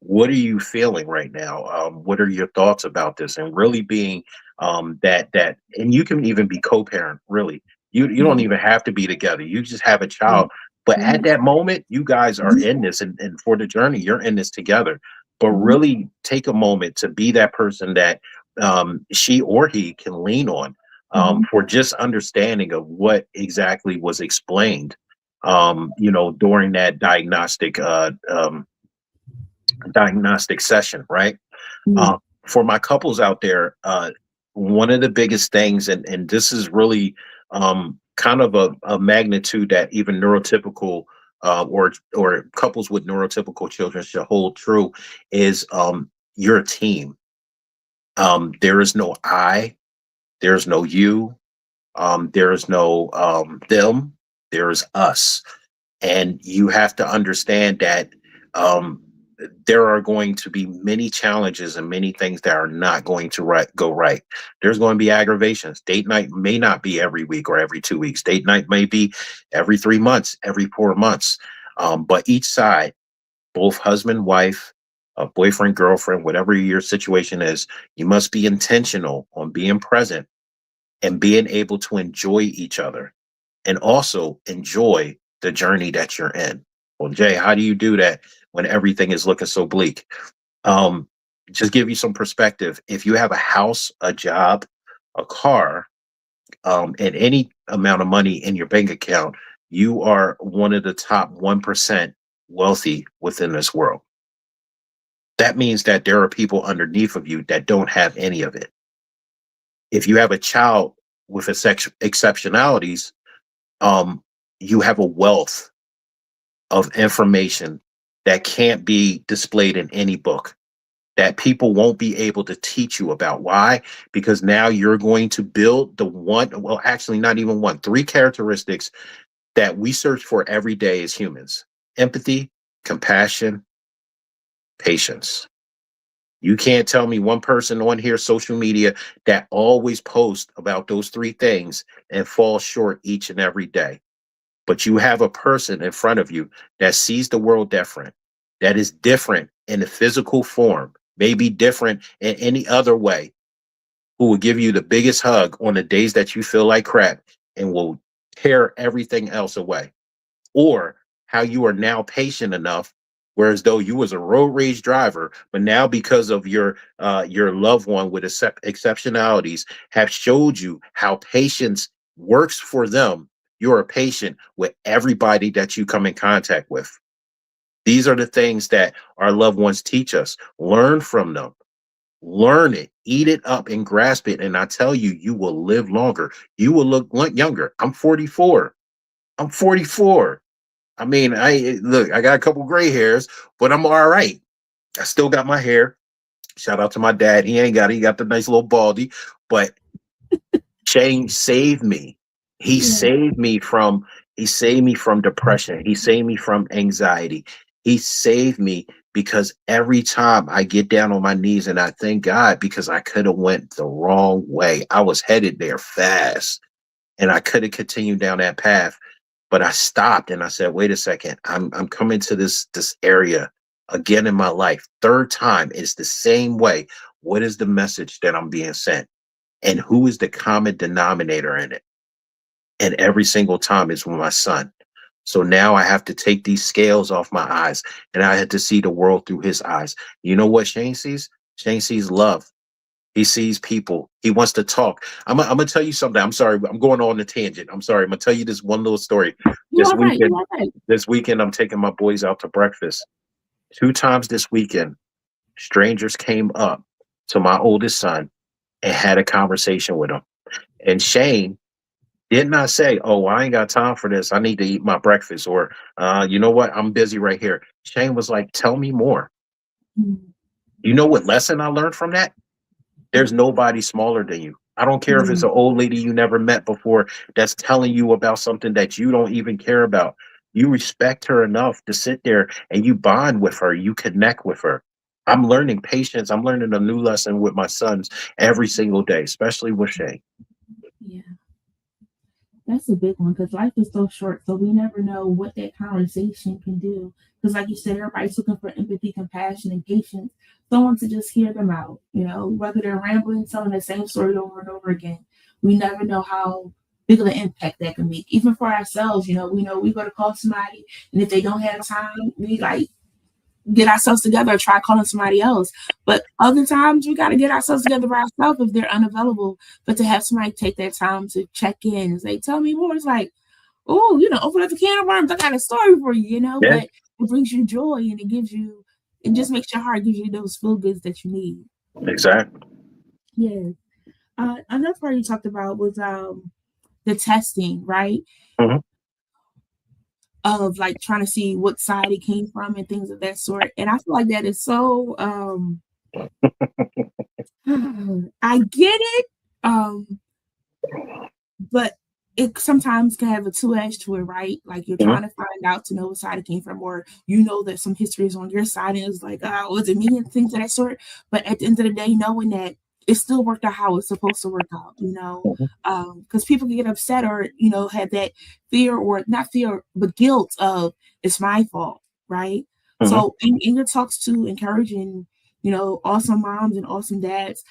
What are you feeling right now? What are your thoughts about this?" And really being and you can even be co-parent. Really, you don't mhm, even have to be together. You just have a yeah, child. But yeah, at that moment, you guys are mhm, in this, and for the journey, you're in this together. But mhm, really take a moment to be that person that she or he can lean on mhm, for just understanding of what exactly was explained during that diagnostic session, right? yeah, Uh, for my couples out there, one of the biggest things, and this is really kind of a magnitude that even neurotypical or couples with neurotypical children should hold true, is you're a team. There is no I, there's no you, there is no them, there is us. And you have to understand that um, there are going to be many challenges and many things that are not going to go right. There's going to be aggravations. Date night may not be every week or every 2 weeks. Date night may be every 3 months, every 4 months. But each side, both husband, wife, boyfriend, girlfriend, whatever your situation is, you must be intentional on being present and being able to enjoy each other and also enjoy the journey that you're in. Well, Jay, how do you do that when everything is looking so bleak? Um, just give you some perspective. If you have a house, a job, a car, and any amount of money in your bank account, you are one of the top 1% wealthy within this world. that means that there are people underneath of you that don't have any of it. If you have a child with exceptionalities, um, you have a wealth of information that can't be displayed in any book, that people won't be able to teach you about. Why? Because now you're going to build the one, well, actually, not even one, three characteristics that we search for every day as humans: empathy, compassion, patience. You can't tell me one person on here, social media, that always posts about those three things and falls short each and every day. But you have a person in front of you that sees the world different, that is different in the physical form, maybe different in any other way, who will give you the biggest hug on the days that you feel like crap and will tear everything else away. Or how you are now patient enough, whereas though you was a road rage driver, but now because of your loved one with exceptionalities have showed you how patience works for them, you're a patient with everybody that you come in contact with. These are the things that our loved ones teach us. Learn from them. Learn it, eat it up, and grasp it. And I tell you, you will live longer. You will look younger. I'm 44. I'm 44. I mean, I got a couple gray hairs, but I'm all right. I still got my hair. Shout out to my dad. He ain't got it. He got the nice little baldy, but Shane saved me. He Yeah. saved me from he saved me from depression. He saved me from anxiety. He saved me because every time I get down on my knees and I thank God, because I could have went the wrong way. I was headed there fast and I could have continued down that path, but I stopped and I said, wait a second, I'm coming to this area again in my life. Third time, it's the same way. What is the message that I'm being sent? And who is the common denominator in it? And every single time is my son. So now I have to take these scales off my eyes and I had to see the world through his eyes. You know what Shane sees? Shane sees love. He sees people. He wants to talk. I'm gonna tell you something. I'm sorry. I'm going on a tangent. I'm sorry. I'm gonna tell you this one little story. You This all right? You weekend, all right? this weekend, I'm taking my boys out to breakfast. Two times this weekend, strangers came up to my oldest son and had a conversation with him. And Shane did not say, "Oh, I ain't got time for this. I need to eat my breakfast," or "You know what? I'm busy right here." Shane was like, "Tell me more." Mm. You know what lesson I learned from that? There's nobody smaller than you. I don't care if it's Yeah. an old lady you never met before that's telling you about something that you don't even care about. You respect her enough to sit there and you bond with her, you connect with her. I'm learning patience. I'm learning a new lesson with my sons every single day, especially with Shane. Yeah. That's a big one because life is so short, so we never know what that conversation can do. Because, like you said, everybody's looking for empathy, compassion, and patience. Someone to just hear them out, whether they're rambling, telling the same story over and over again. We never know how big of an impact that can make. Even for ourselves, we know we go to call somebody, and if they don't have time, we like get ourselves together or try calling somebody else. But other times we got to get ourselves together by ourselves if they're unavailable. But to have somebody take that time to check in and say, tell me more, it's like, oh, open up the can of worms. I got a story for you, Yeah, but it brings you joy and it just makes your heart, gives you those feel goods that you need. exactly. Yeah. Another part you talked about was the testing, right? Mhm. Of like trying to see what side it came from and things of that sort. And I feel like that is so I get it. But it sometimes can have a two-edged to it, right? Like you're Mhm. trying to find out to know what side it came from, or that some history is on your side and it's like, was it me and things of that sort. But at the end of the day, knowing that it still worked out how it's supposed to work out, Mhm. because people can get upset or have that fear or not fear but guilt of it's my fault, right? Mhm. So in your talks to encouraging, awesome moms and awesome dads,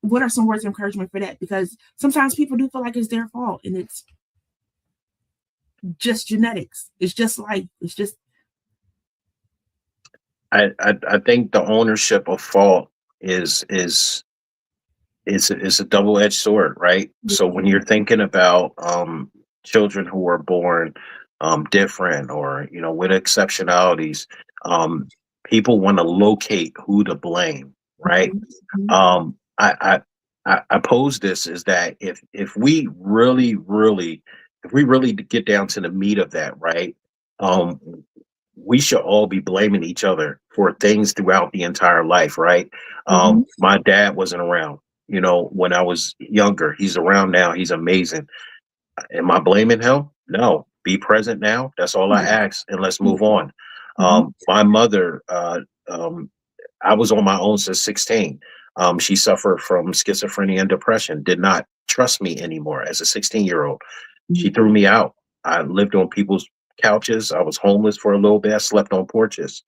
what are some words of encouragement for that? Because sometimes people do feel like it's their fault and it's just genetics. It's just life. It's just I think the ownership of fault is it's a double-edged sword, right? So when yeah, you're thinking about children who are born different or with exceptionalities, um, people want to locate who to blame, right? Mm-hmm. I pose this is that if we really get down to the meat of that, right? Um, we should all be blaming each other for things throughout the entire life, right? Mm-hmm. My dad wasn't around, when I was younger. He's around now. He's amazing. Am I blaming him? No. Be present now. That's all I Yeah. ask, and let's move on. Mm-hmm. My mother, um, I was on my own since 16. She suffered from schizophrenia and depression, did not trust me anymore as a 16-year-old. She threw me out. I lived on people's couches. I was homeless for a little bit. I slept on porches.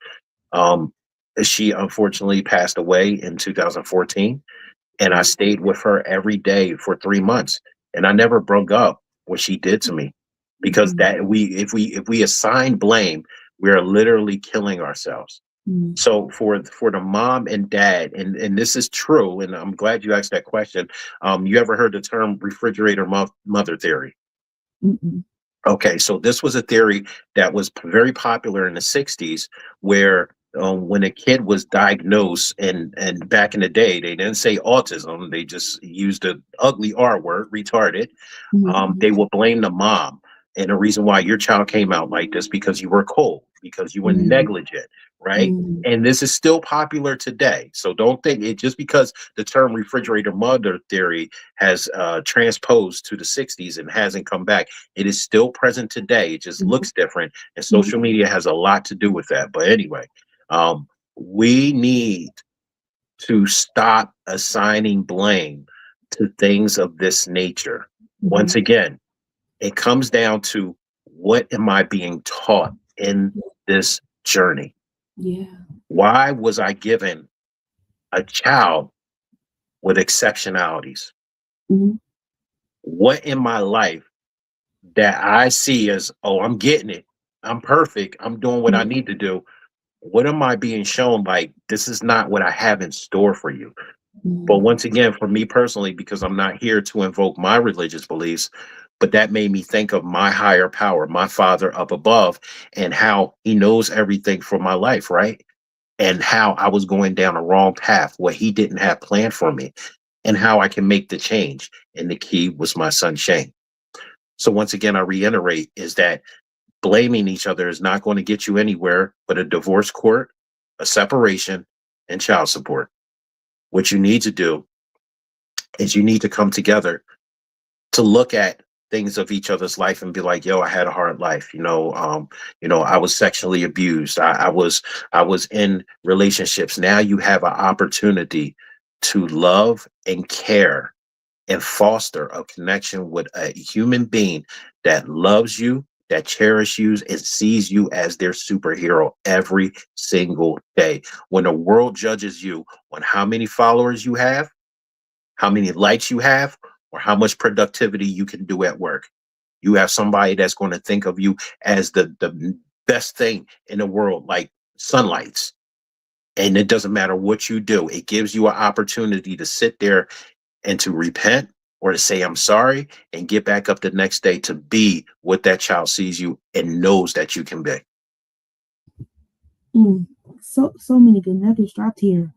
Um, she unfortunately passed away in 2014, and I stayed with her every day for 3 months. And I never broke up what she did to me, because Mm-hmm. that if we assign blame, we are literally killing ourselves. Mm-hmm. So for the mom and dad, and this is true, and I'm glad you asked that question. You ever heard the term refrigerator mother theory? Mm-hmm. Okay, so this was a theory that was very popular in the 60s, where when a kid was diagnosed, and back in the day, they didn't say autism, they just used the ugly R word, retarded. Mm-hmm. They will blame the mom. And the reason why your child came out like this, because you were cold, because you were Mm-hmm. negligent, right? And this is still popular today. So don't think it just because the term refrigerator mother theory has transposed to the 60s and hasn't come back. It is still present today. It just looks different. And social media has a lot to do with that. But anyway, we need to stop assigning blame to things of this nature. Mm-hmm. Once again, it comes down to, what am I being taught in this journey? Yeah. Why was I given a child with exceptionalities? Mm-hmm. What in my life that I see as, oh, I'm getting it, I'm perfect, I'm doing what I need to do? What am I being shown like, this is not what I have in store for you? But Mm-hmm. once again, for me personally, because I'm not here to invoke my religious beliefs, but that made me think of my higher power, my father up above, and how he knows everything for my life, right? And how I was going down a wrong path, what he didn't have planned for me, and how I can make the change. And the key was my son, Shane. So once again, I reiterate is that blaming each other is not going to get you anywhere but a divorce court, a separation, and child support. What you need to do is you need to come together to look at things of each other's life and be like, yo, I had a hard life. I was sexually abused. I was in relationships. Now you have an opportunity to love and care and foster a connection with a human being that loves you, that cherishes you, and sees you as their superhero every single day. When the world judges you on how many followers you have, how many likes you have, or how much productivity you can do at work, you have somebody that's going to think of you as the best thing in the world, like sunlights. And it doesn't matter what you do, it gives you an opportunity to sit there and to repent, or to say I'm sorry, and get back up the next day to be what that child sees you and knows that you can be. Mm. So many good nuggets dropped here.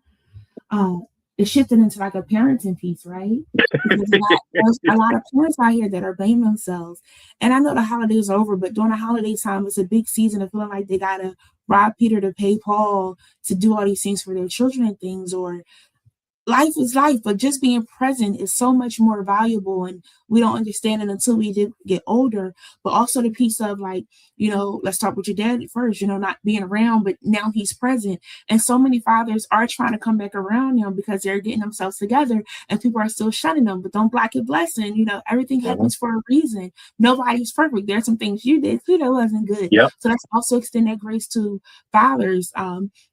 uh, it shifted into like a parenting piece, right? Because there's a lot of parents out here that are blaming themselves. And I know the holidays are over, but during the holiday time, it's a big season of feeling like they gotta rob Peter to pay Paul to do all these things for their children and things, or life is life, but just being present is so much more valuable. And we don't understand it until we did get older. But also the piece of like, let's talk with your dad first, not being around, but now he's present. And so many fathers are trying to come back around now because they're getting themselves together and people are still shunning them. But don't block your blessing. Everything Mhm. happens for a reason. Nobody's perfect. There's some things you did too that wasn't good. Yep. So let's also extend that grace to fathers,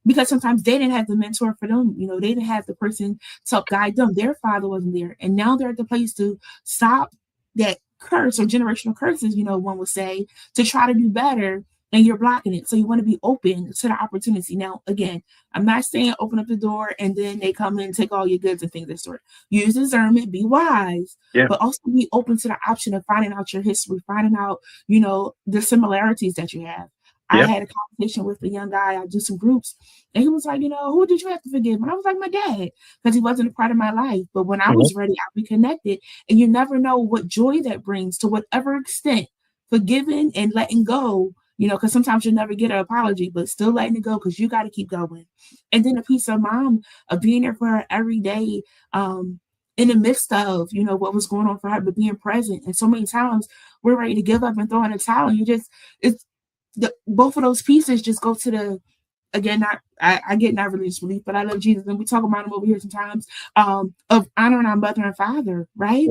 because sometimes they didn't have the mentor for them. They didn't have the person to help guide them. Their father wasn't there. And now they're at the place to stop that curse or generational curses, one would say, to try to do better, and you're blocking it. So you want to be open to the opportunity. Now, again, I'm not saying open up the door and then they come in and take all your goods and things of that sort. Use discernment, be wise, Yeah. but also be open to the option of finding out your history, finding out, the similarities that you have. I had a conversation with a young guy. I do some groups, and he was like, who did you have to forgive? And I was like, my dad, because he wasn't a part of my life. But when I was ready, I reconnected. And you never know what joy that brings to whatever extent forgiving and letting go, because sometimes you'll never get an apology, but still letting it go because you got to keep going. And then a piece of mom of being there for her every day, in the midst of, what was going on for her, but being present. And so many times we're ready to give up and throw in a towel. And both of those pieces just go to the, again, I get not religious belief, but I love Jesus. And we talk about him over here sometimes, of honoring our mother and father, right?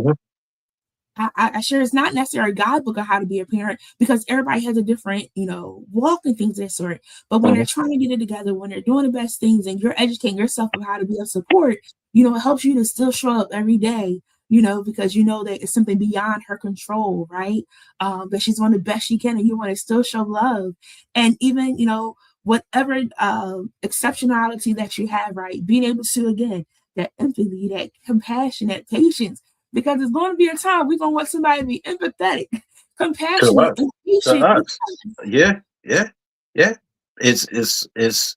I share it's not necessarily a guidebook of how to be a parent because everybody has a different, walk and things of that sort. But when they're trying to get it together, when they're doing the best things and you're educating yourself of how to be of support, it helps you to still show up every day, because that it's something beyond her control, right? That she's doing the best she can and you want to still show love. And even, whatever exceptionality that you have, right? Being able to, again, that empathy, that compassion, that patience, because there's going to be a time we're going to want somebody to be empathetic, compassionate, and patient. Yeah. It's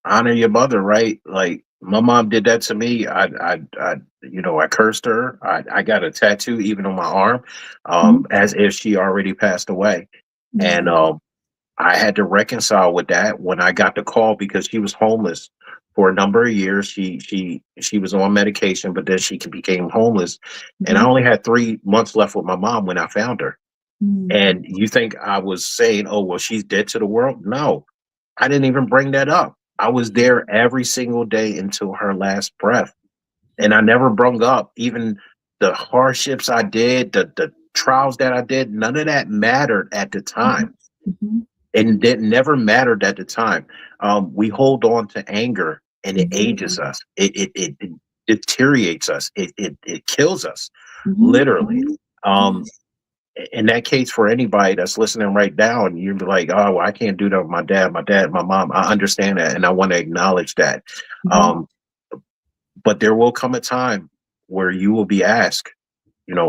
honor your mother, right? Like my mom did that to me. I cursed her. I got a tattoo even on my arm, as if she already passed away. And I had to reconcile with that when I got the call because she was homeless for a number of years. She was on medication, but then she became homeless. And I only had 3 months left with my mom when I found her. And you think I was saying, oh, well, she's dead to the world? No, I didn't even bring that up. I was there every single day until her last breath. And I never brung up even the hardships I did, the trials that I did. None of that mattered at the time. And that never mattered at the time. We hold on to anger and it ages us. It deteriorates us. It kills us, literally. In that case, for anybody that's listening right now, and you're like, "Oh, well, I can't do that with my dad, my mom." I understand that, and I want to acknowledge that. But there will come a time where you will be asked,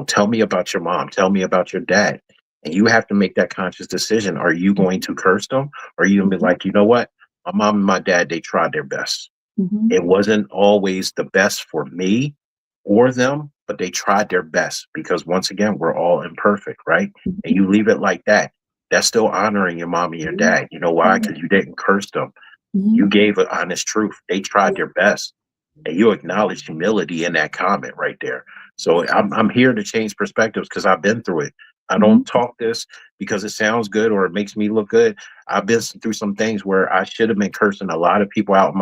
tell me about your mom, tell me about your dad. And you have to make that conscious decision. Are you going to curse them? Or are you going to be like, you know what? My mom and my dad, they tried their best. It wasn't always the best for me or them, but they tried their best because once again, we're all imperfect, right? And you leave it like that. That's still honoring your mom and your dad. You know why? Because you didn't curse them. You gave an honest truth. They tried their best. And you acknowledge humility in that comment right there. So I'm here to change perspectives because I've been through it. I don't talk this because it sounds good or it makes me look good. I've been through some things where I should have been cursing a lot of people out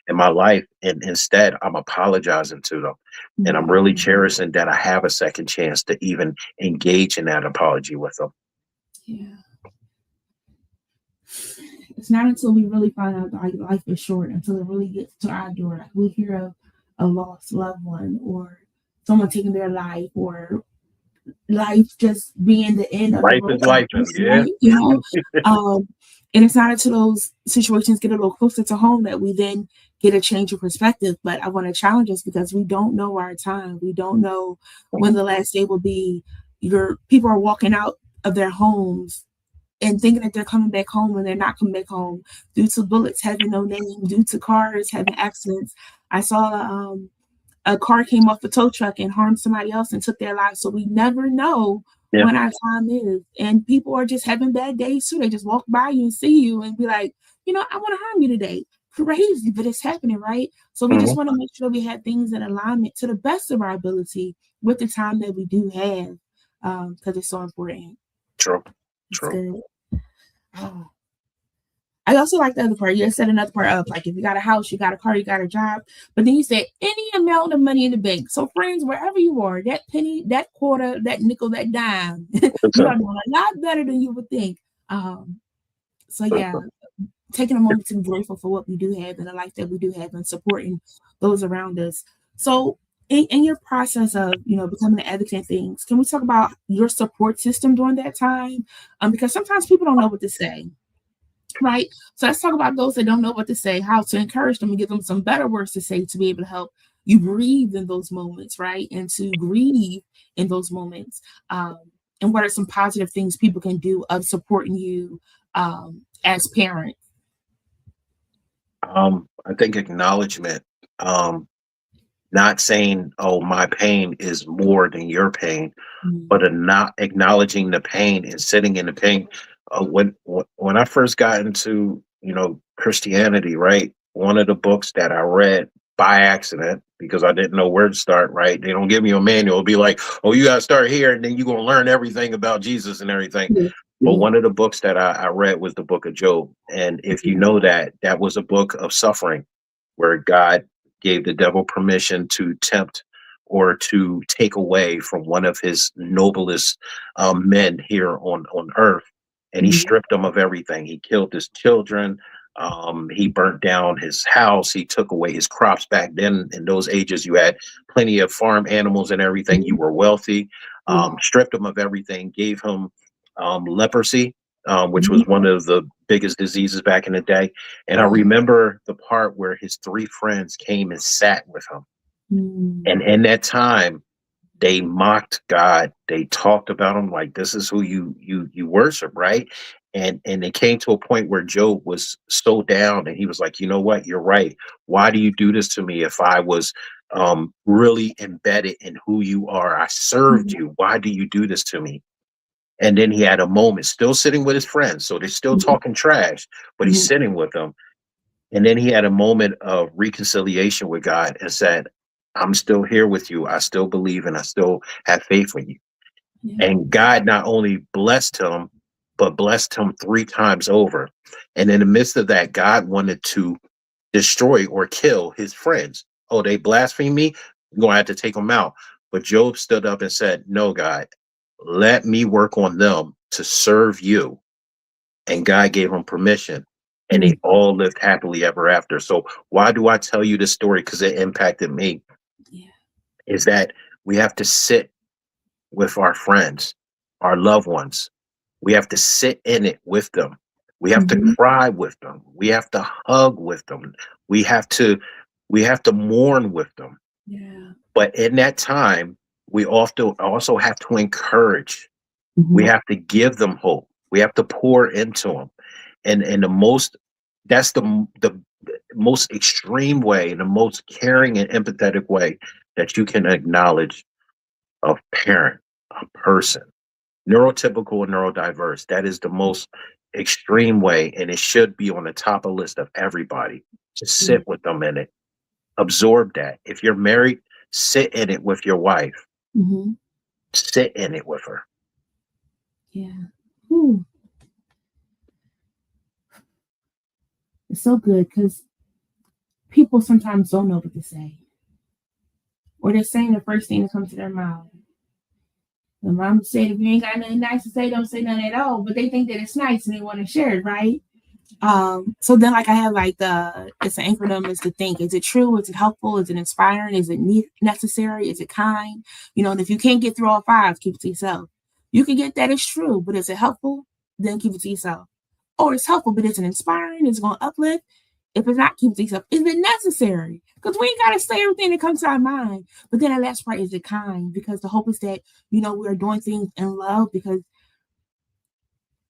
in my life, and instead I'm apologizing to them. And I'm really cherishing that I have a second chance to even engage in that apology with them. Yeah. It's not until we really find out that life is short, until it really gets to our door, like we hear of a lost loved one or someone taking their life or life just being the end of life the road. Is life, yeah. And it's not until those situations get a little closer to home that we then get a change of perspective. But I want to challenge us because we don't know our time. We don't know when the last day will be. People are walking out of their homes and thinking that they're coming back home when they're not coming back home due to bullets having no name, due to cars having accidents. I saw a car came off a tow truck and harmed somebody else and took their lives. So we never know when our time is. And people are just having bad days too. They just walk by you and see you and be like, I want to harm you today. Crazy, but it's happening, right? So we just want to make sure we have things in alignment to the best of our ability with the time that we do have, because it's so important. True. Good. I also like the other part. You set another part up. Like if you got a house, you got a car, you got a job. But then you said any amount of money in the bank. So friends, wherever you are, that penny, that quarter, that nickel, that dime, you are doing a lot better than you would think. So yeah, taking a moment to be grateful for what we do have and the life that we do have and supporting those around us. So in your process of, becoming an advocate and things, can we talk about your support system during that time? Because sometimes people don't know what to say. Right. So let's talk about those that don't know what to say, how to encourage them and give them some better words to say to be able to help you breathe in those moments, right? And to grieve in those moments. and what are some positive things people can do of supporting you as parents? I think acknowledgement, not saying, oh, my pain is more than your pain, Mm-hmm. but not acknowledging the pain and sitting in the pain. When I first got into Christianity, right, one of the books that I read by accident because I didn't know where to start. Right, they don't give you a manual. It'll be like, oh, you got to start here, and then you're gonna learn everything about Jesus and everything. Yeah. But Yeah. one of the books that I read was the book of Job, and if you know that was a book of suffering, where God gave the devil permission to tempt or to take away from one of his noblest men here on earth. And he Mhm. stripped him of everything. He killed his children. He burnt down his house. He took away his crops. Back then, in those ages, you had plenty of farm animals and everything. You were wealthy. Yeah. Stripped him of everything, gave him leprosy, which Mhm. was one of the biggest diseases back in the day. And I Wow. remember the part where his three friends came and sat with him. Mm. And in that time, they mocked God. They talked about him like this is who you worship, right? And it came to a point where Job was so down, and he was like, you know what? You're right. Why do you do this to me? If I was really embedded in who you are, I served Mhm. you. Why do you do this to me? And then he had a moment, still sitting with his friends, so they're still Mhm. talking trash, but he's Mhm. sitting with them. And then he had a moment of reconciliation with God and said, I'm still here with you. I still believe and I still have faith in you. Yeah. And God not only blessed him, but blessed him three times over. And in the midst of that, God wanted to destroy or kill his friends. Oh, they blaspheme me? I'm going to have to take them out. But Job stood up and said, no, God, let me work on them to serve you. And God gave him permission. And Mm. they all lived happily ever after. So why do I tell you this story? Because it impacted me. Yeah. Is that we have to sit with our friends, our loved ones. We have to sit in it with them. We have to Mhm. cry with them. We have to hug with them. We have to we have to mourn with them. Yeah. But in that time, we often also have to encourage. We Mhm. have to give them hope. We have to pour into them. And the most that's the most extreme way, the most caring and empathetic way that you can acknowledge a parent, a person, neurotypical and neurodiverse. That is the most extreme way, and it should be on the top of the list of everybody. Just Yeah. sit with them in it, absorb that. If you're married, sit in it with your wife, Mhm. sit in it with her. Yeah. Ooh, it's so good because people sometimes don't know what to say, or they're saying the first thing that comes to their mouth. The mom said, if you ain't got nothing nice to say, don't say nothing at all. But they think that it's nice and they want to share it, right? So then like I have like it's an acronym is to think, is it true? Is it helpful? Is it inspiring? Is it necessary? Is it kind? And if you can't get through all five, keep it to yourself. You can get that it's true, but is it helpful? Then keep it to yourself. Or it's helpful, but is it inspiring? Is it going to uplift? If it's not, keep it to yourself. Is it necessary? Because we ain't got to say everything that comes to our mind. But then the last part is it kind? Because the hope is that, we are doing things in love because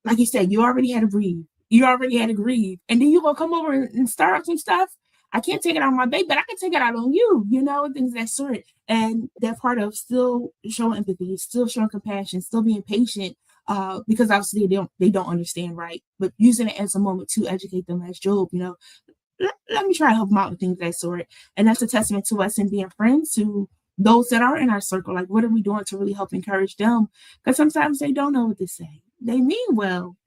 like you said, you already had to breathe. You already had to grieve. And then you're going to come over and start up some stuff. I can't take it out on my baby, but I can take it out on you, things of that sort. And that part of still showing empathy, still showing compassion, still being patient, because obviously they don't understand, right? But using it as a moment to educate them as Job, let me try to help them out with things of that sort. And that's a testament to us and being friends to those that are in our circle. Like, what are we doing to really help encourage them? Because sometimes they don't know what to say. They mean well.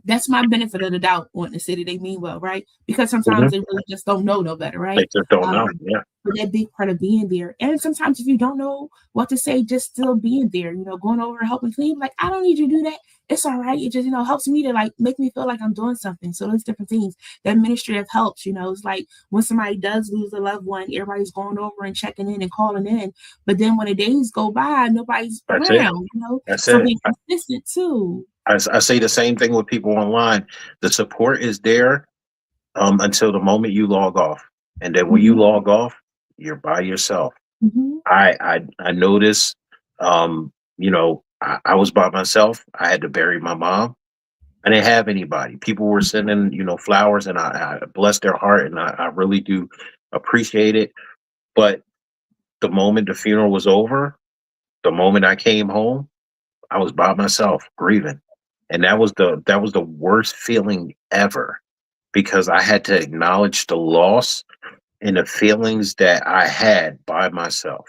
That's my benefit of the doubt wanting to say that they mean well, right? Because sometimes Mhm. they really just don't know no better, They right? just don't know. Um, Yeah. but that big part of being there. And sometimes if you don't know what to say, just still being there, going over and helping clean. Like, I don't need you to do that. It's all right. It just, helps me to like make me feel like I'm doing something. So those different things. That ministry of helps, it's like when somebody does lose a loved one, everybody's going over and checking in and calling in. But then when the days go by, nobody's That's it. around. That's So it. being consistent too. I say the same thing with people online. The support is there until the moment you log off, and then when you Mhm. log off, you're by yourself. Mhm. I notice, you know, I was by myself. I had to bury my mom. I didn't have anybody. People were sending, flowers, and I bless their heart, and I really do appreciate it. But the moment the funeral was over, the moment I came home, I was by myself grieving. And that was the worst feeling ever, because I had to acknowledge the loss and the feelings that I had by myself.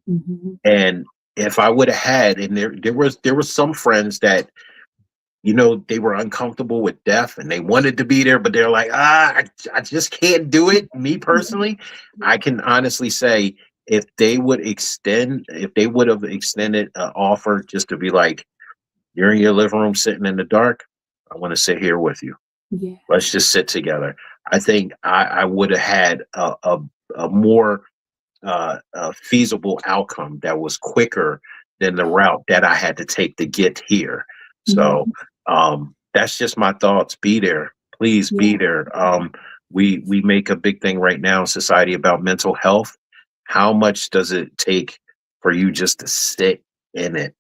Mm-hmm. And if I would have had, and there was some friends that, they were uncomfortable with death and they wanted to be there, but they're like, I just can't do it. Me personally, I can honestly say, if they would have extended an offer just to be like, you're in your living room sitting in the dark, I want to sit here with you. Yeah. Let's just sit together. I think I would have had a more a feasible outcome that was quicker than the route that I had to take to get here. So that's just my thoughts. Be there, please be there. We make a big thing right now in society about mental health. How much does it take for you just to sit in it?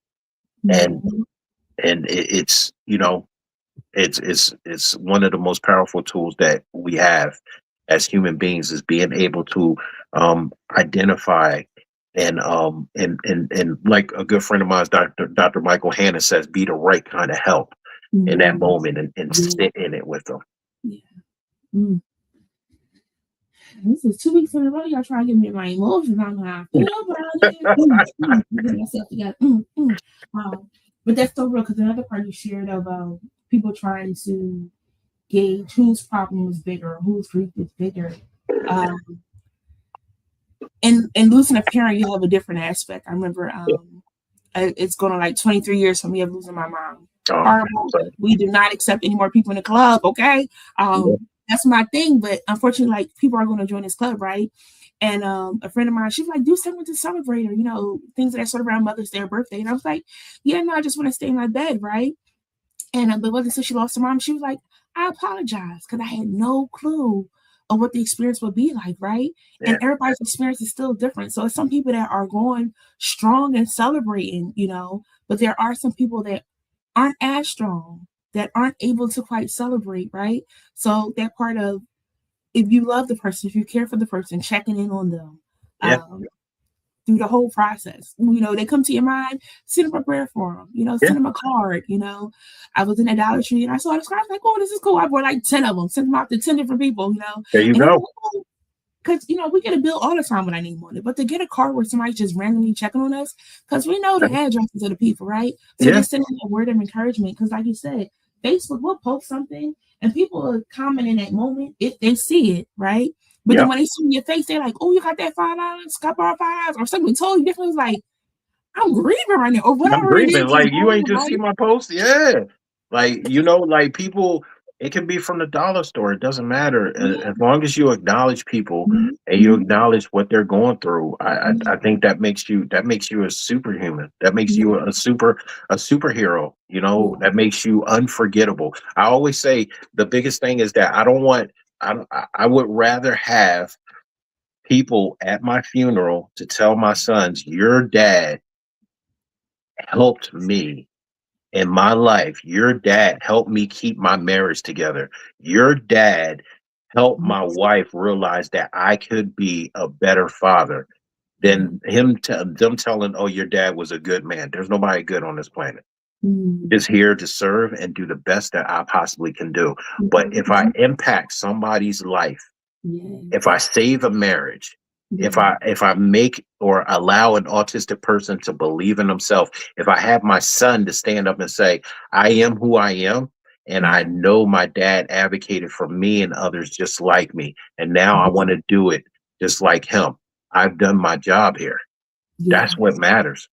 And it's it's one of the most powerful tools that we have as human beings, is being able to identify and like a good friend of mine, Dr. Michael Hanna, says, be the right kind of help in that moment, and sit in it with them. Yeah. This is 2 weeks in a row. Y'all trying to get me my emotions on how I feel about it. Get myself together. But that's so real, because another part you shared about people trying to gauge whose problem is bigger, whose grief is bigger. And losing a parent, you have a different aspect. I remember it's going on like 23 years for me of losing my mom. Horrible. We do not accept any more people in the club, okay? That's my thing, but unfortunately, like, people are going to join this club, right? And a friend of mine, she's like, do something to celebrate her, things that are sort of around Mother's Day or birthday. And I was like, yeah, no, I just want to stay in my bed, right? And but wasn't until she lost her mom, she was like, I apologize, because I had no clue of what the experience would be like, right? Yeah. And everybody's experience is still different. So it's some people that are going strong and celebrating, but there are some people that aren't as strong, that aren't able to quite celebrate, right? So that part of, if you love the person, if you care for the person, checking in on them through the whole process. They come to your mind, send them a prayer for them, send them a card. I was in a Dollar Tree and I saw this card. I was like, oh, this is cool. I bought like 10 of them, sent them out to 10 different people, There you go. Because, we get a bill all the time when I need money, but to get a card where somebody's just randomly checking on us, because we know the addresses of the people, right? So just sending a word of encouragement, because like you said, Facebook will post something and people will comment in that moment if they see it, right? But then when they see your face, they're like, oh, you got that $5? Got borrowed $5? Or something told you differently. It's like, I'm grieving right now, or whatever. I'm grieving. Like, you ain't just see my post? Yeah. Like, like, people, it can be from the dollar store. It doesn't matter. As long as you acknowledge people and you acknowledge what they're going through, I think that makes you a superhuman. That makes you a superhero. That makes you unforgettable. I always say the biggest thing is that I would rather have people at my funeral to tell my sons, your dad helped me in my life. Your dad helped me keep my marriage together. Your dad helped my wife realize that I could be a better father than them telling, oh, your dad was a good man. There's nobody good on this planet. Just here to serve and do the best that I possibly can do. But if I impact somebody's life, if I save a marriage, if I make or allow an autistic person to believe in themselves, if I have my son to stand up and say, I am who I am, and I know my dad advocated for me and others just like me, and now I want to do it just like him, I've done my job here. That's what matters.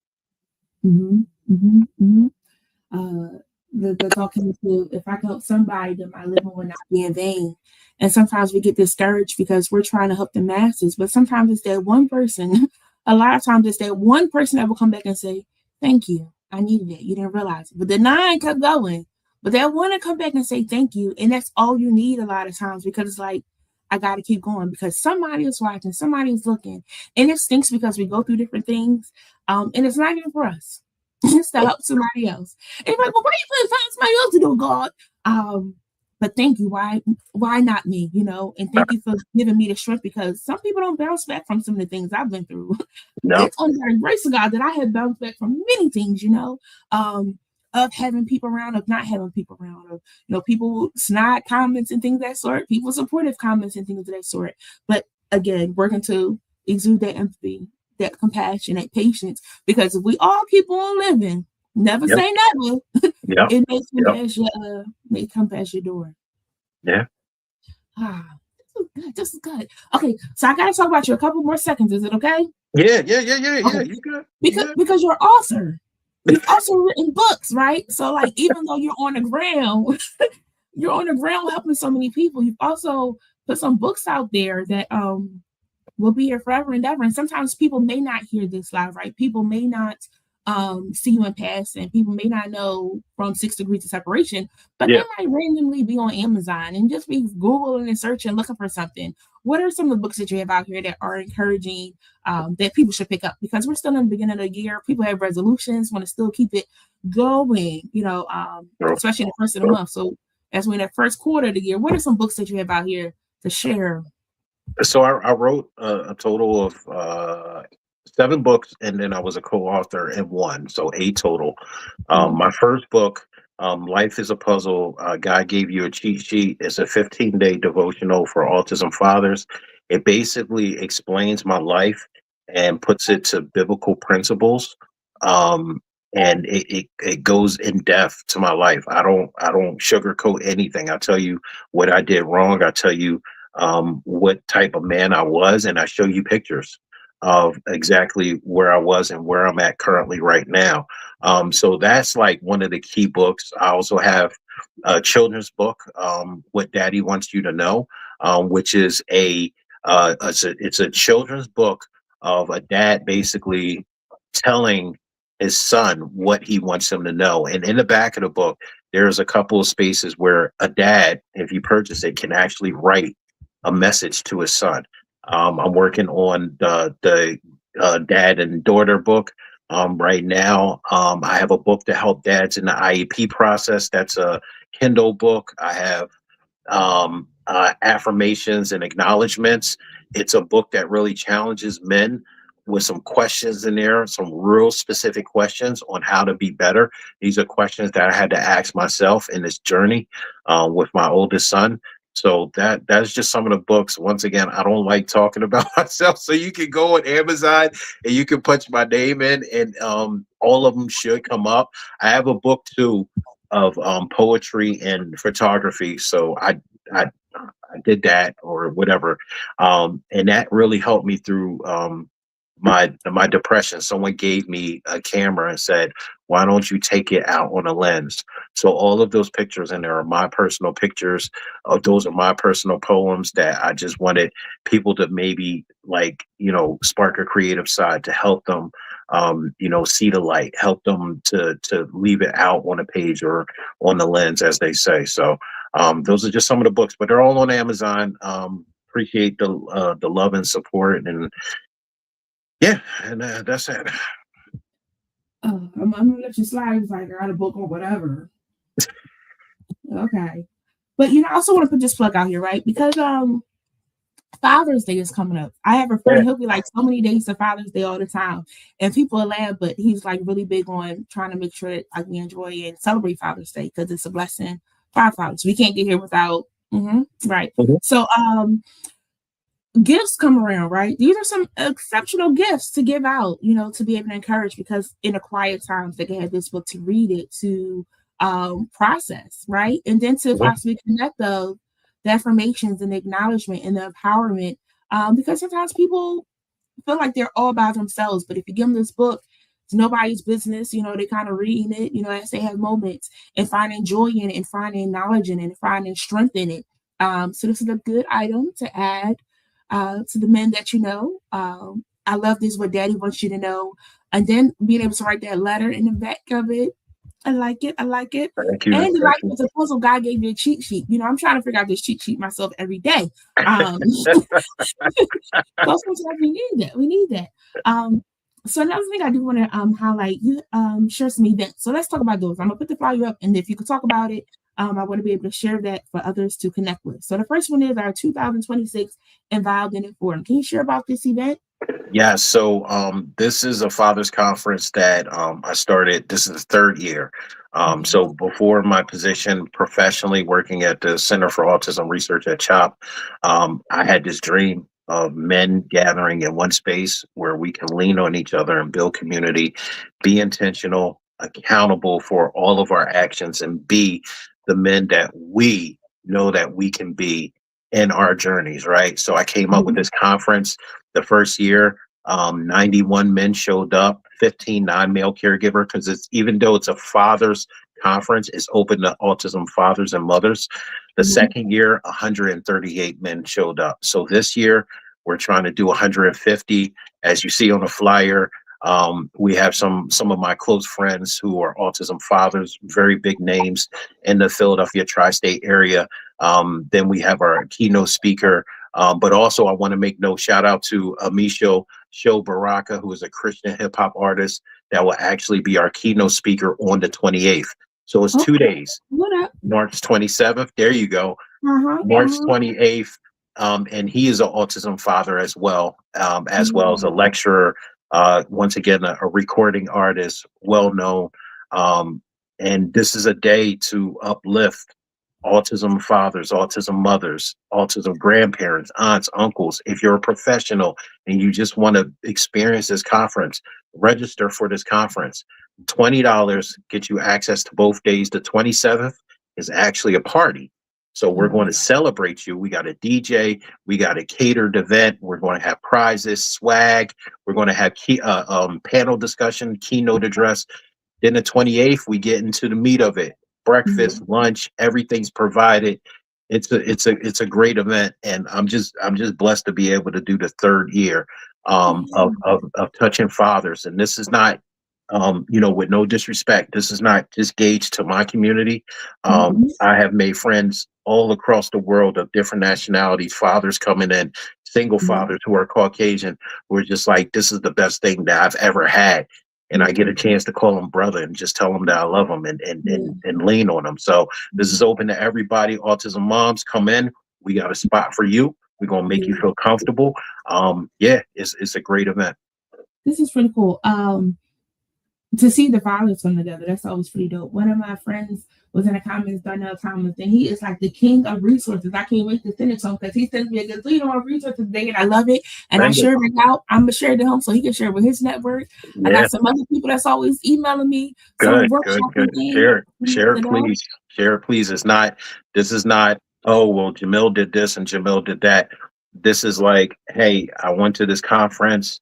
The talking to, if I can help somebody, then my living will not be in vain. And sometimes we get discouraged because we're trying to help the masses, but sometimes it's that one person. A lot of times it's that one person that will come back and say, thank you, I needed it, you didn't realize it. But the 9 kept going, but that one to come back and say thank you, and that's all you need a lot of times, because it's like, I got to keep going because somebody is watching, somebody is looking. And it stinks because we go through different things, and it's not even for us. just to help somebody else. And you're like, well, why you couldn't find somebody else to do it, God? But thank you. Why not me? And thank you for giving me the strength, because some people don't bounce back from some of the things I've been through. No. It's only by the grace of God that I have bounced back from many things, of having people around, of not having people around, of people snide comments and things of that sort, people supportive comments and things of that sort. But again, working to exude that empathy, that compassion, that patience, because if we all keep on living, never say never, it may come past your door. Yeah. This is good. Okay, so I gotta talk about you a couple more seconds. Is it okay? Yeah. Okay. You good? Because you're an author. You've also written books, right? So like, even though you're on the ground, helping so many people, you've also put some books out there that will be here forever and ever. And sometimes people may not hear this live, right? People may not see you in passing. People may not know from 6 Degrees of Separation, but they might randomly be on Amazon and just be Googling and searching, looking for something. What are some of the books that you have out here that are encouraging, that people should pick up? Because we're still in the beginning of the year. People have resolutions, want to still keep it going, especially in the first of the month. So as we're in the first quarter of the year, what are some books that you have out here to share? So I wrote a total of 7 books, and then I was a co-author in 1, so 8 total. My first book, Life is a Puzzle. God Gave You a Cheat Sheet. It's a 15-day devotional for autism fathers. It basically explains my life and puts it to biblical principles. And it goes in depth to my life. I don't sugarcoat anything. I tell you what I did wrong. I tell you what type of man I was, and I show you pictures of exactly where I was and where I'm at currently right now. So that's like one of the key books. I also have a children's book, What Daddy Wants You to Know, which is it's a children's book of a dad basically telling his son what he wants him to know. And in the back of the book, there's a couple of spaces where a dad, if you purchase it, can actually write a message to his son. I'm working on the dad and daughter book right now. I have a book to help dads in the IEP process. That's a Kindle book. I have affirmations and acknowledgments. It's a book that really challenges men with some questions in there, some real specific questions on how to be better. These are questions that I had to ask myself in this journey with my oldest son. So that's just some of the books. Once again, I don't like talking about myself. So you can go on Amazon and you can punch my name in, and all of them should come up. I have a book too of poetry and photography. So I did that or whatever, and that really helped me through my depression. Someone gave me a camera and said, why don't you take it out on a lens? So all of those pictures in there are my personal pictures. Those are my personal poems that I just wanted people to maybe spark a creative side to help them, see the light, help them to leave it out on a page or on the lens, as they say. So those are just some of the books, but they're all on Amazon. Appreciate the love and support, and that's it. I'm gonna let you slide. It's like I got a book or whatever. Okay, but I also want to put this plug out here, right? Because Father's Day is coming up. I have a friend, he'll be like so many days to Father's Day all the time, and people are laugh, but he's like really big on trying to make sure that we enjoy and celebrate Father's Day because it's a blessing for our fathers. We can't get here without right. Mm-hmm. So gifts come around, right? These are some exceptional gifts to give out, to be able to encourage, because in the quiet times they can have this book to read it, to process, right? And then to possibly connect the affirmations and the acknowledgement and the empowerment, because sometimes people feel like they're all by themselves, but if you give them this book, it's nobody's business, they kind of reading it, as they have moments and finding joy in it and finding knowledge in it and finding strength in it. So this is a good item to add to the men that I love this, what Daddy wants you to know. And then being able to write that letter in the back of it. I like it. Thank you. And like it's a puzzle, God gave you a cheat sheet. I'm trying to figure out this cheat sheet myself every day. So sometimes we need that. So another thing I do want to highlight, you share some events. So let's talk about those. I'm gonna put the flyer up, and if you could talk about it, I want to be able to share that for others to connect with. So the first one is our 2026 Involved in It Forum. Can you share about this event? Yeah, so this is a fathers conference that I started. This is the third year. So before my position professionally working at the Center for Autism Research at CHOP, I had this dream of men gathering in one space where we can lean on each other and build community, be intentional, accountable for all of our actions, and be the men that we know that we can be in our journeys, right? So I came up with Mhm. this conference the first year. 91 men showed up, 15 non-male caregiver, because it's, even though it's a fathers conference, it's open to autism fathers and mothers. The Mhm. second year, 138 men showed up. So this year we're trying to do 150. As you see on the flyer, we have some of my close friends who are autism fathers, very big names in the Philadelphia tri-state area. Then we have our keynote speaker, but also I want to make no shout out to Amisho Show Baraka, who is a Christian hip hop artist that will actually be our keynote speaker on the 28th. So it's Oh, 2 days. what up? March 27th. There you go. Uh-huh. March Uh-huh. 28th. And he is an autism father as well as a Mhm. lecturer. Once again, a recording artist, well known. Um, and this is a day to uplift autism fathers, autism mothers, autism grandparents, aunts, uncles. If you're a professional and you just want to experience this conference, register for this conference. $20 gets you access to both days. The 27th is actually a party. So we're going to celebrate you. We got a DJ, we got a catered event. We're going to have prizes, swag. We're going to have panel discussion, keynote address. Then the 28th, we get into the meat of it. Breakfast, Mhm. lunch, everything's provided. It's a great event, and I'm just blessed to be able to do the third year of touching fathers. And this is not, with no disrespect, this is not just gauged to my community. Mhm. I have made friends all across the world of different nationalities, fathers coming in, single Mhm. fathers who are Caucasian, who are just like, this is the best thing that I've ever had, and I get a Mhm. chance to call him brother and just tell him that I love him and and Yeah. and, and lean on him. So this is Mhm. open to everybody. Autism moms, come in. We got a spot for you. We're gonna make you Yeah. feel comfortable. Yeah, it's a great event. This is pretty cool. To see the fathers come together, that's always pretty dope. One of my friends was in the comments, Darnell Thomas, and he is like the king of resources. I can't wait to send it to him because he sends me a gazillion of resources today, and I love it. And I Send it. share it out. I'm gonna share it to him so he can share it with his network. I Yeah, got some other people that's always emailing me some good, good, workshops good. and things. Share it, share it, please. Share it, please. It's not. This is not. Oh well, Jamil did this and Jamil did that. This is like, hey, I went to this conference,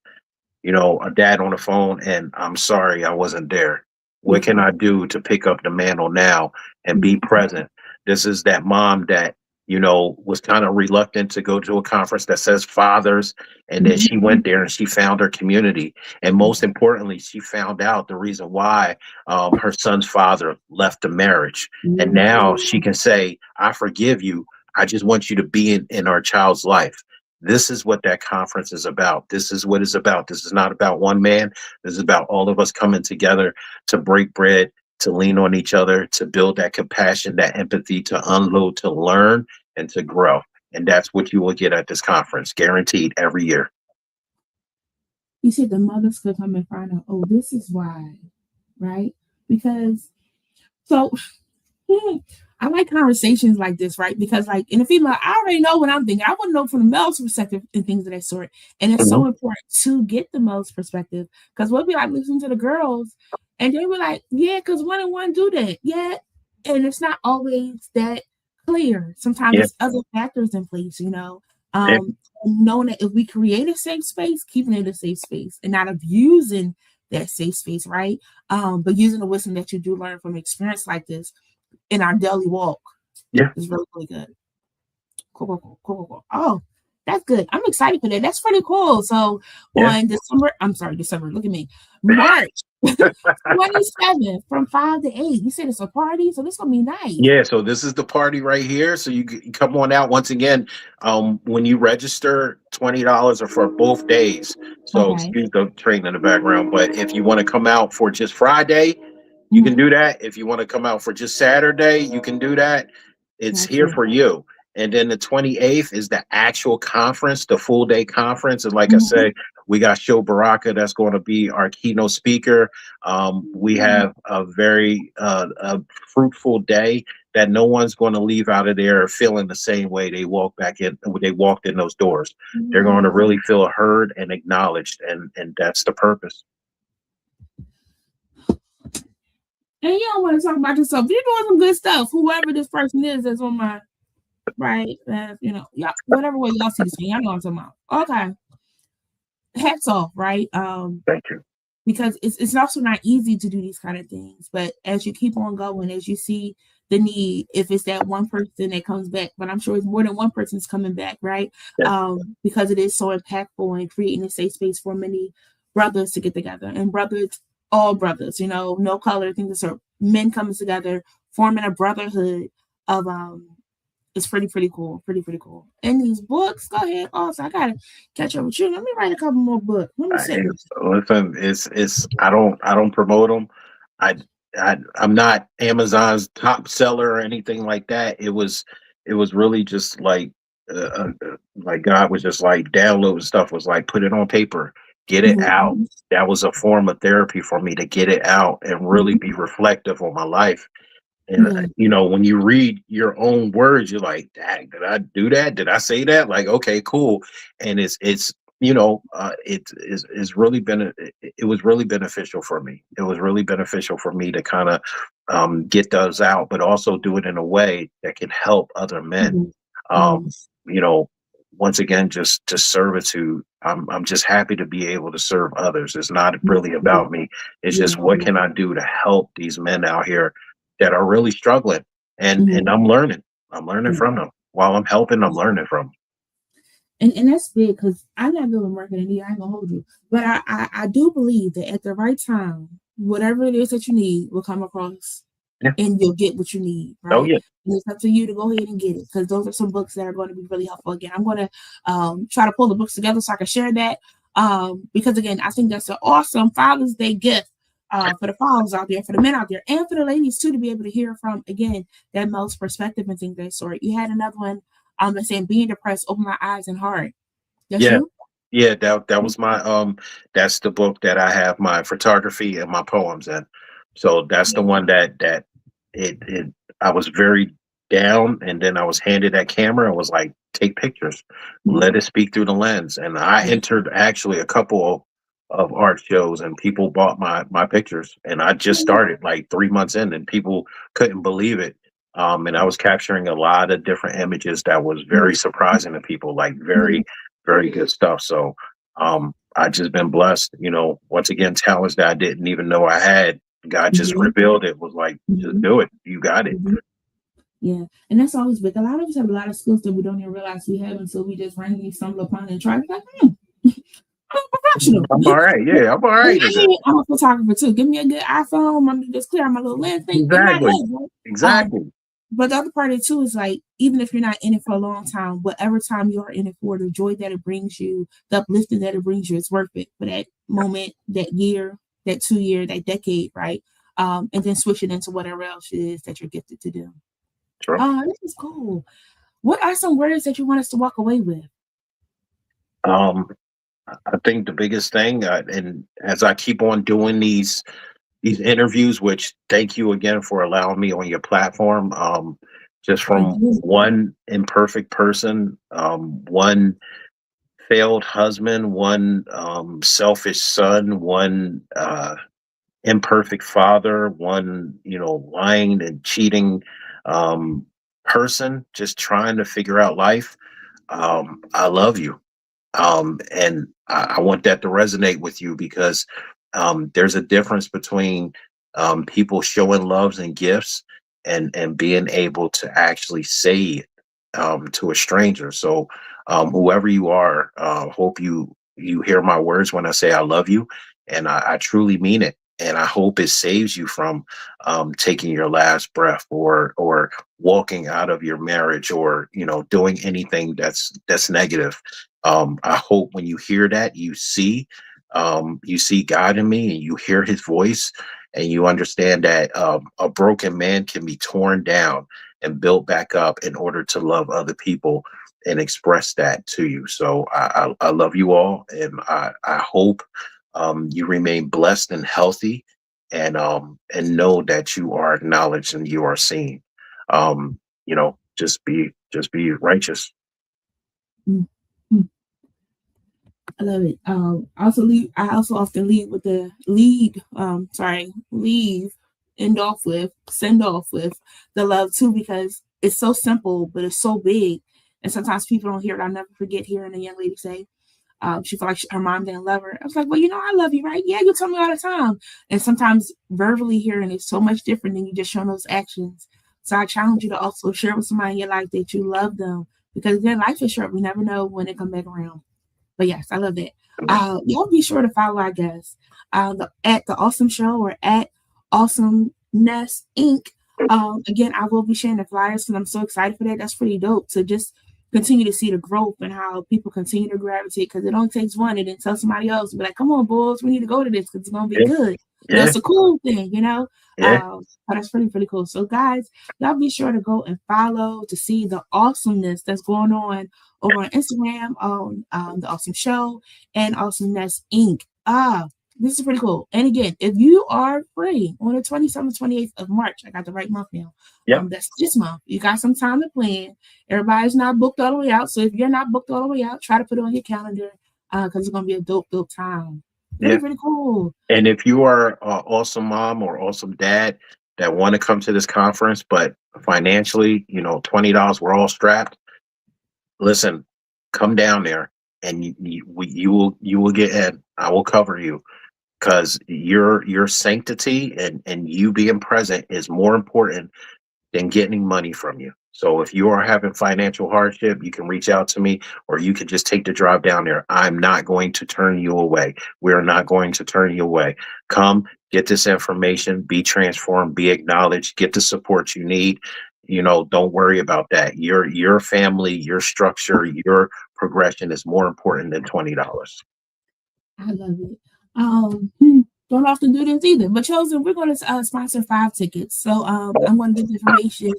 a dad on the phone, and I'm sorry I wasn't there. What Yeah. can I do to pick up the mantle now and be Mhm. present? This is that mom that, was kind of reluctant to go to a conference that says fathers. And then she Mhm. went there and she found her community. And most importantly, she found out the reason why her son's father left the marriage. And now Mhm. she can say, I forgive you. I just want you to be in our child's life. This is what that conference is about. This is what it's about. This is not about one man. This is about all of us coming together to break bread, to lean on each other, to build that compassion, that empathy, to unload, to learn, and to grow. And that's what you will get at this conference, guaranteed every year. You see, the mothers could come and find out, oh, this is why, right? Because so Hmm. I like conversations like this, right? Because, like, in a female, I already know what I'm thinking. I want to know from the male's perspective and things of that sort. And it's Mhm. so important to get the male's perspective because we'll be like listening to the girls, and they were like, "Yeah, because one and one do that, yeah." And it's not always that clear. Sometimes Yeah, there's other factors in place, you know. yeah, Knowing that if we create a safe space, keeping it a safe space, and not abusing that safe space, right? But using the wisdom that you do learn from experience like this in our daily walk yeah, is really, really good. Cool, cool, cool, cool, cool. Oh, that's good. I'm excited for that. That's pretty cool. So yeah. on December, I'm sorry, December, look at me. March. 27 from 5 to 8. You said it's a party, so this gonna be nice. Yeah, so this is the party right here. So you come on out. Once again, when you register, $20 are for both days. So Okay. excuse the train in the background, but if you want to come out for just Friday, you can Mhm. do that. If you want to come out for just Saturday, you can do that. It's here Gotcha. for you. And then the 28th is the actual conference, the full day conference. And like I Mhm. say, we got Show Baraka that's going to be our keynote speaker. We Mhm. have a very a fruitful day that no one's going to leave out of there feeling the same way they walked in those doors. They're going to Yeah. really feel heard and acknowledged, and that's the purpose. And you don't want to talk about yourself. You're doing some good stuff. Whoever this person is that's on my right, y'all, whatever way y'all see this thing, y'all know what I'm talking about. Okay. Hats off, right? Thank you. Because it's also not easy to do these kind of things. But as you keep on going, as you see the need, if it's that one person that comes back, but I'm sure it's more than one person's coming back, right? Yeah. Because it is so impactful and creating a safe space for many brothers to get together. And brothers, all brothers, no color, things are men coming together, forming a brotherhood of it's pretty cool. Pretty cool. And these books, go ahead. Also, I gotta catch up with you. Let me write a couple more books. Let me sit. Listen, it's I don't promote them. I, I'm not Amazon's top seller or anything like that. It was really just like God was just like downloading stuff, was like put it on paper, get it out. Mhm. That was a form of therapy for me, to get it out and really Mhm. be reflective on my life. And Yeah. when you read your own words, you're like, "Dang, did I do that? Did I say that?" Like, okay, cool. And it's really it was really beneficial for me. It was really beneficial for me to kind of get those out, but also do it in a way that can help other men. Mhm. Um, Yes. you know, Once again, just servitude. I'm just happy to be able to serve others. It's not really about me. It's just, Yeah. what can I do to help these men out here that are really struggling, and Mhm. I'm learning. I'm learning Yeah. from them. While I'm helping, I'm learning from 'em. And that's big because I'm not doing marketing either. I ain't gonna hold you, but I do believe that at the right time, whatever it is that you need will come across, Yeah. and you'll get what you need, Oh right? yeah. And it's up to you to go ahead and get it because those are some books that are going to be really helpful. Again, I'm going to try to pull the books together so I can share that because again, I think that's an awesome Father's Day gift for the fathers out there, for the men out there, and for the ladies too, to be able to hear from again that male's perspective and things of that sort. You had another one that's saying being depressed, open my eyes and heart. That's Yeah. you? Yeah, that was my that's the book that I have my photography and my poems in. So that's the Yeah. one that it I was very down, and then I was handed that camera and was like, take pictures. Mhm. Let it speak through the lens. And I Yeah. entered actually a couple of art shows, and people bought my pictures, and I just started like 3 months in, and people couldn't believe it. And I was capturing a lot of different images that was very surprising to people, like Mhm. very good stuff. So I just been blessed, once again, talents that I didn't even know I had. God just Mhm. revealed it, was like, just Mhm. do it. You got it. Mhm. Yeah, and that's always big. A lot of us have a lot of skills that we don't even realize we have until we just randomly stumble upon it and try. It's like, I'm a professional. I'm all right. Yeah, I'm all And right at this. I'm a photographer too. Give me a good iPhone. I'm just clear my little lens thing, and I Exactly. love right? Exactly. But the other part of it too is like, even if you're not in it for a long time, whatever time you are in it for, the joy that it brings you, the uplifting that it brings you, it's worth it for that moment, that year, that 2 year, that decade, right? And then switch it into whatever else it is that you're gifted to do. True. Oh, this is cool. What are some words that you want us to walk away with? Um, I think the biggest thing, and as I keep on doing these interviews, which thank you again for allowing me on your platform. Just Thank from you. one imperfect person, one failed husband, one selfish son, one imperfect father, one lying and cheating um, person, just trying to figure out life. I love you, and I want that to resonate with you, because there's a difference between people showing loves and gifts, and being able to actually say it to a stranger. So whoever you are, hope you hear my words when I say I love you, and I truly mean it. and I hope it saves you from taking your last breath, or walking out of your marriage, or doing anything that's negative. I hope when you hear that, you see God in me, and you hear His voice, and you understand that a broken man can be torn down and built back up in order to love other people and express that to you. So I love you all, and I hope you remain blessed and healthy, and know that you are acknowledged and you are seen. Just be righteous. Mm, mm. I love it. Also leave. I also often leave with the lead. Leave, send off with the love too, because it's so simple, but it's so big, and sometimes people don't hear it. I'll never forget hearing a young lady say, she felt like her mom didn't love her. I was like, well, I love you, right? Yeah, you tell me all the time. And sometimes verbally hearing is so much different than you just showing those actions. So I challenge you to also share with somebody in your life that you love them, because then life is short. We never know when it come back around. But yes, I love that. Y'all be sure to follow our guests at the Awesome Show or at Awesomeness Inc. Again, I will be sharing the flyers because I'm so excited for that. That's pretty dope to just continue to see the growth and how people continue to gravitate, because it only takes one and then tell somebody else, be like, come on, bulls, we need to go to this because it's going to be Yeah, good. yeah, It's a cool thing. yeah, But that's pretty, pretty cool. So, guys, y'all be sure to go and follow to see the awesomeness that's going on over on Instagram on the Awesome Show and Awesomeness Inc. This is pretty cool. And again, if you are free on the 27th, 28th of March, I got the right month now. yep, That's this month. You got some time to plan. Everybody's not booked all the way out. So if you're not booked all the way out, try to put it on your calendar because it's going to be a dope, dope time. Really, yeah. really cool. And if you are an awesome mom or awesome dad that want to come to this conference, but financially, $20, we're all strapped. Listen, come down there, and you will get in. I will cover you, because your sanctity and you being present is more important than getting money from you. So if you are having financial hardship, you can reach out to me, or you can just take the drive down there. I'm not going to turn you away. We're not going to turn you away. Come get this information, be transformed, be acknowledged, get the support you need. Don't worry about that. Your family, your structure, your progression is more important than $20. I love it. Don't often do this either. But Chosen, we're going to sponsor 5 tickets. So I'm going to get the information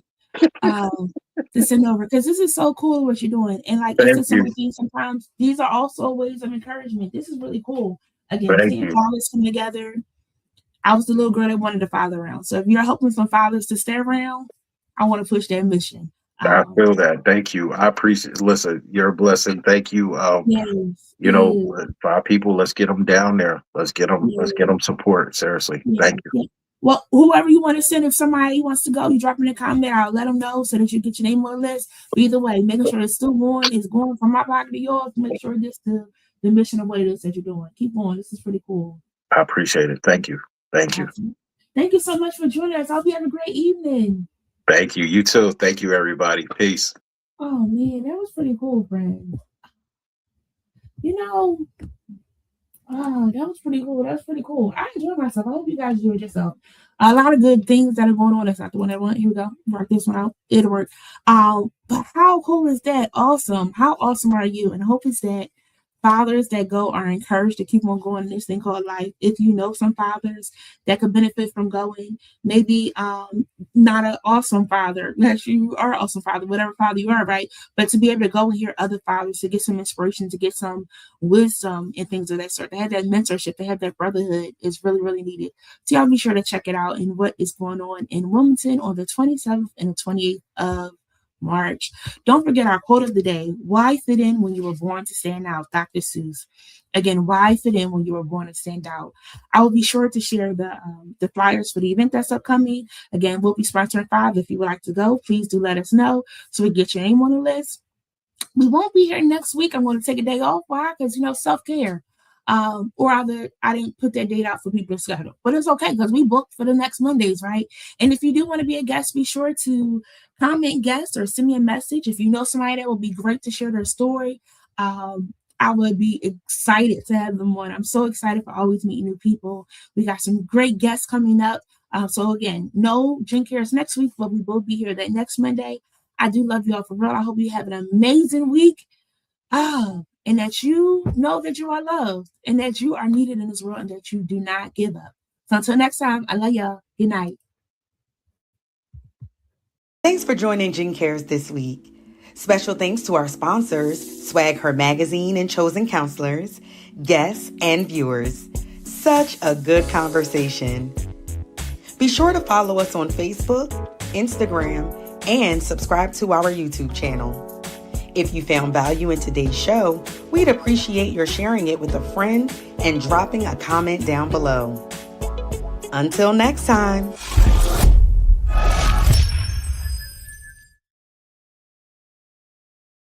to send over, because this is so cool what you're doing. And like it's Thank the you. simple things sometimes. These are also ways of encouragement. This is really cool. Again, Thank seeing you. fathers come together. I was the little girl that wanted to father around. So if you're helping some fathers to stay around, I want to push that mission. I Um, feel that. Thank you. I appreciate. Listen, you're a blessing. Thank you. yes, yes, 5 people. Let's get them down there. Let's get them. Let's get yes. them support. Seriously. Yeah, Thank you. yeah. Well, whoever you want to send, if somebody wants to go, you drop in a comment. I'll let them know so that you get your name on the list. But either way, making sure it's still going, is going from my pocket to yours. Make sure this the mission of what it is that you're doing. Keep going. This is pretty cool. I appreciate it. Thank you. Thank you. Awesome. Thank you so much for joining us. I hope you have a great evening. Thank you. You too. Thank you, everybody. Peace. Oh man, that was pretty cool, friend. You know, Oh, that was pretty cool. That was pretty cool. I enjoyed myself. I hope you guys enjoyed yourself. A lot of good things that are going on. That's not the one I want. Here we go. Work this one out. It'll work. But how cool is that? Awesome. How awesome are you? And I hope it's that fathers that go are encouraged to keep on going in this thing called life. If you know some fathers that could benefit from going, maybe not an awesome father, unless you are an awesome father, whatever father you are, right? But to be able to go and hear other fathers, to get some inspiration, to get some wisdom and things of that sort. They have that mentorship, they have that brotherhood is really, really needed. So y'all be sure to check it out and what is going on in Wilmington on the 27th and the 28th of March. Don't forget our quote of the day: why fit in when you were born to stand out? Dr. Seuss. Again, why fit in when you were born to stand out? I will be sure to share the flyers for the event that's upcoming. Again, we'll be sponsoring 5. If you would like to go, please do let us know so we get your name on the list. We won't be here next week. I'm going to take a day off. Why? Because, self-care. Or either I didn't put that date out for people to schedule. But it's okay because we booked for the next Mondays, right? And if you do want to be a guest, be sure to comment guest or send me a message. If you know somebody that would be great to share their story, I would be excited to have them on. I'm so excited for always meeting new people. We got some great guests coming up. So again, no Jen Cares next week, but we will be here that next Monday. I do love you all for real. I hope you have an amazing week. And that you know that you are loved and that you are needed in this world and that you do not give up. So until next time, I love y'all. Good night. Thanks for joining Jen Cares this week. Special thanks to our sponsors, Swag Her Magazine and Chosen Counselors, guests, and viewers. Such a good conversation. Be sure to follow us on Facebook, Instagram, and subscribe to our YouTube channel. If you found value in today's show, we'd appreciate your sharing it with a friend and dropping a comment down below. Until next time.